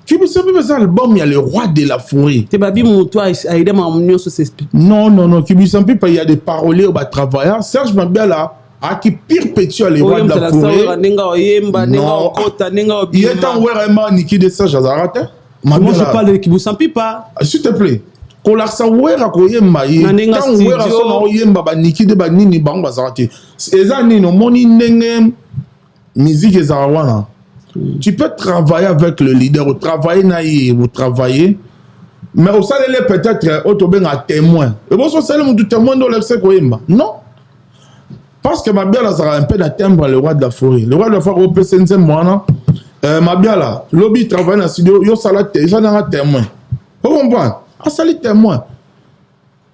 Qui vous savez les albums, il y a le roi de la forêt. Tu babi mon toi a aidé ma union sur ces. Non, qui vous savez pas, il y a des paroliers au bas travailleurs. Serge Mabiala a qui pire petit les rois de la forêt. Non. Il est en vraiment Niki de Serge Azarate. Moi je parle de qui vous savez pas. S'il te plaît. Kolaksa wera koyemba ye tant wera so yemba ba niki de ba nini bango bazarate eza nino moni ndenge musique ezarawana. Tu peux travailler avec le leader, ou travailler naïe, ou travailler, mais au salaire peut-être autoben à témoin. Et bon, ça c'est le témoin de l'excès koyemba. Non, parce que ma biala sera un peu d'atteindre le roi de la forêt. Le roi de la forêt au PCNC moana, ma biala lobby travaille dans le studio, yo salate, j'en ai un témoin. Vous comprenez? Ah, ça les témoins.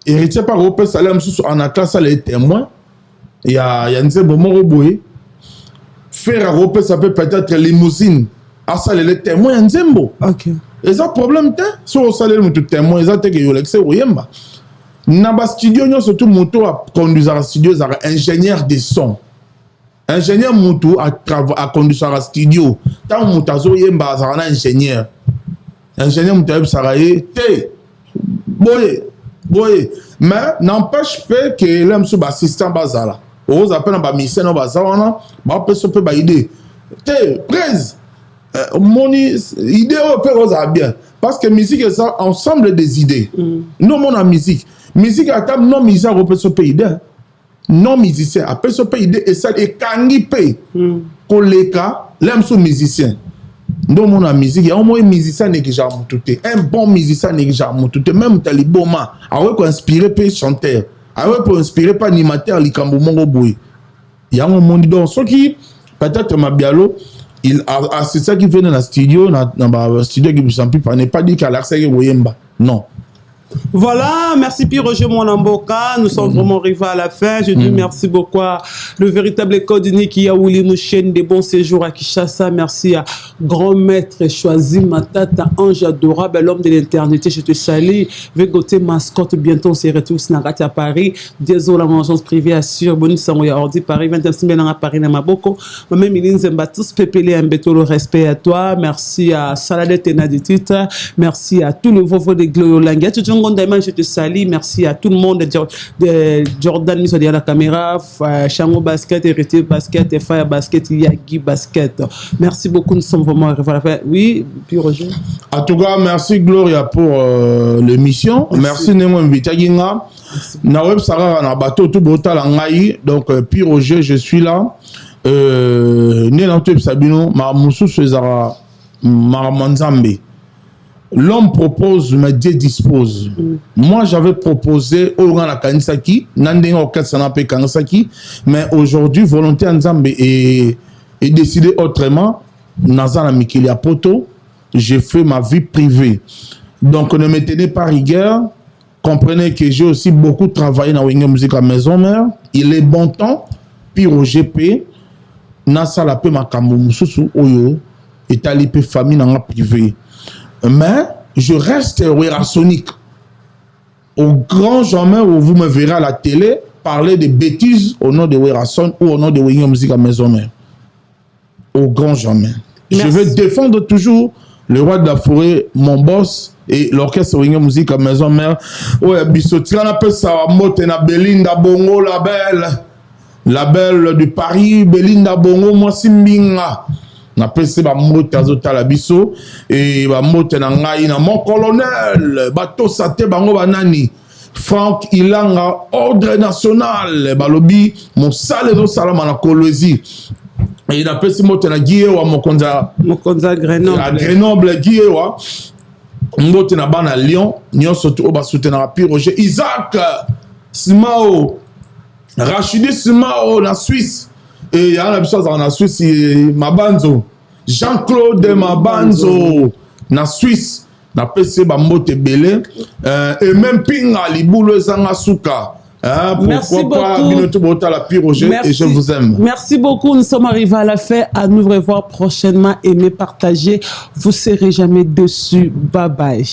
Héritier par Europé Salem en a classe les témoins. Il y a un moment roboué. Faire Europé, ça peut peut-être limousine. Ah, ça les témoins, il y a un zembo. Ok. Et ça, problème, si on salue les témoins, ils ont été l'excès ou yemba. Naba studio, nous surtout moto à conduire à studio, ingénieur de son. Ingénieur moto à conduire à studio. Tant moutazo yemba, ça un ingénieur. Ingénieur moto saraye, té. Boye. Mais n'empêche pas que l'homme soit assistant bazala. Aux appels en bas mission bazala, bah peut se peut ba idée. Té, prise. Moni idée au peu bien. Parce que musique est ça ensemble des idées. Non mon musique. Musique à table non musicien au peut se payer idée. Non musicien à peut se payer idée et ça est kangi pay. Koleka l'homme soit musicien. Dans mon musique, il y a au moins un musicien qui a monté. Un bon musicien qui a monté. Même Taliboma, pour inspirer pas chanteur, pour inspirer pas animateur, les Kambo Mongo Boy. Il y a un monde dans ce qui, peut-être Mabialo, c'est ça qui vient dans le studio, dans le studio qui vous en plus, n'est pas dit qu'à l'accès au Yemba. Non. Voilà, merci Pierre Roger Mwanamboka. Nous sommes vraiment arrivés à la fin. Je dis merci beaucoup à le véritable code unique qui a Willy Mouchen des bons séjours à Kinshasa. Merci à grand maître choisi Matata, ange adorable, l'homme de l'éternité. Je te salue. Végoté mascotte, bientôt on se retrouve Snagati à Paris. Désolé, la agence privée assure. Bonne soirée à Ordi Paris. 25 à Paris, Namaboko. Même Iline Zembatus, Pépélé, un béto, le respect à toi. Merci à Saladette Tenaditut. Merci à tous les vovos de Gloriolanga. Je te salue, merci à tout le monde de Jordan mis derrière la caméra, Chango Basket, Héritier Basket, Fire Basket, Yagi Basket. Merci beaucoup, nous sommes vraiment arrivés à la fin. Oui, puis Roger. En tout cas, merci Gloria pour l'émission. Merci Nemo Invitaginga. Naweb Sarah na bateau tout bota la ngai. Donc puis Roger, je suis là. Nénantou Sabino, ma moussou César Maramanzambe. L'homme propose, mais Dieu dispose. Moi, j'avais proposé au Rana Kanisaki, Nandé Okasanapé Kanisaki, mais aujourd'hui, volonté Nzambe est décidé autrement. Nazana Mikilia Poto, j'ai fait ma vie privée. Donc, ne me tenez pas rigueur. Comprenez que j'ai aussi beaucoup travaillé dans la musique à maison mère. Il est bon temps, puis au GP, Nasa la pe makambo mususu oyo, et talipé famille dans la privée. Mais je reste wérasonique. Au grand jamais où vous me verrez à la télé parler de bêtises au nom de Werason ou au nom de Wingé Musique à Maison Mère. Au grand jamais. Merci. Je vais défendre toujours le roi de la forêt, mon boss, et l'orchestre Wingé Musique à Maison Mère. Ouais, Bissoti, on appelle ça Motena Belinda Bongo, la belle de Paris, Belinda Bongo, moi Simbinga. Na pese ba mote azotala biso et ba mote na ngai na mon colonel bato sate bango banani Franck Ilanga ordre national balobi mon sale do salama na Kolwezi et na pese mote na Guiewa Mokonza Grenoble à Grenoble Guiewa mbote na bana Lyon nyonso to ba soutenir Pi Roger Isaac Simao Rachidi Simao na Suisse et y a la chose en Suisse Mabanzo Jean-Claude Mabanzo na Suisse na PC ba mbote belé et même Pinga Libulo Zanga Suka. Merci beaucoup. Et je vous aime. Merci beaucoup. Nous sommes arrivés à la fin. À nous revoir prochainement. Aimez, partagez. Vous ne serez jamais dessus. Bye bye.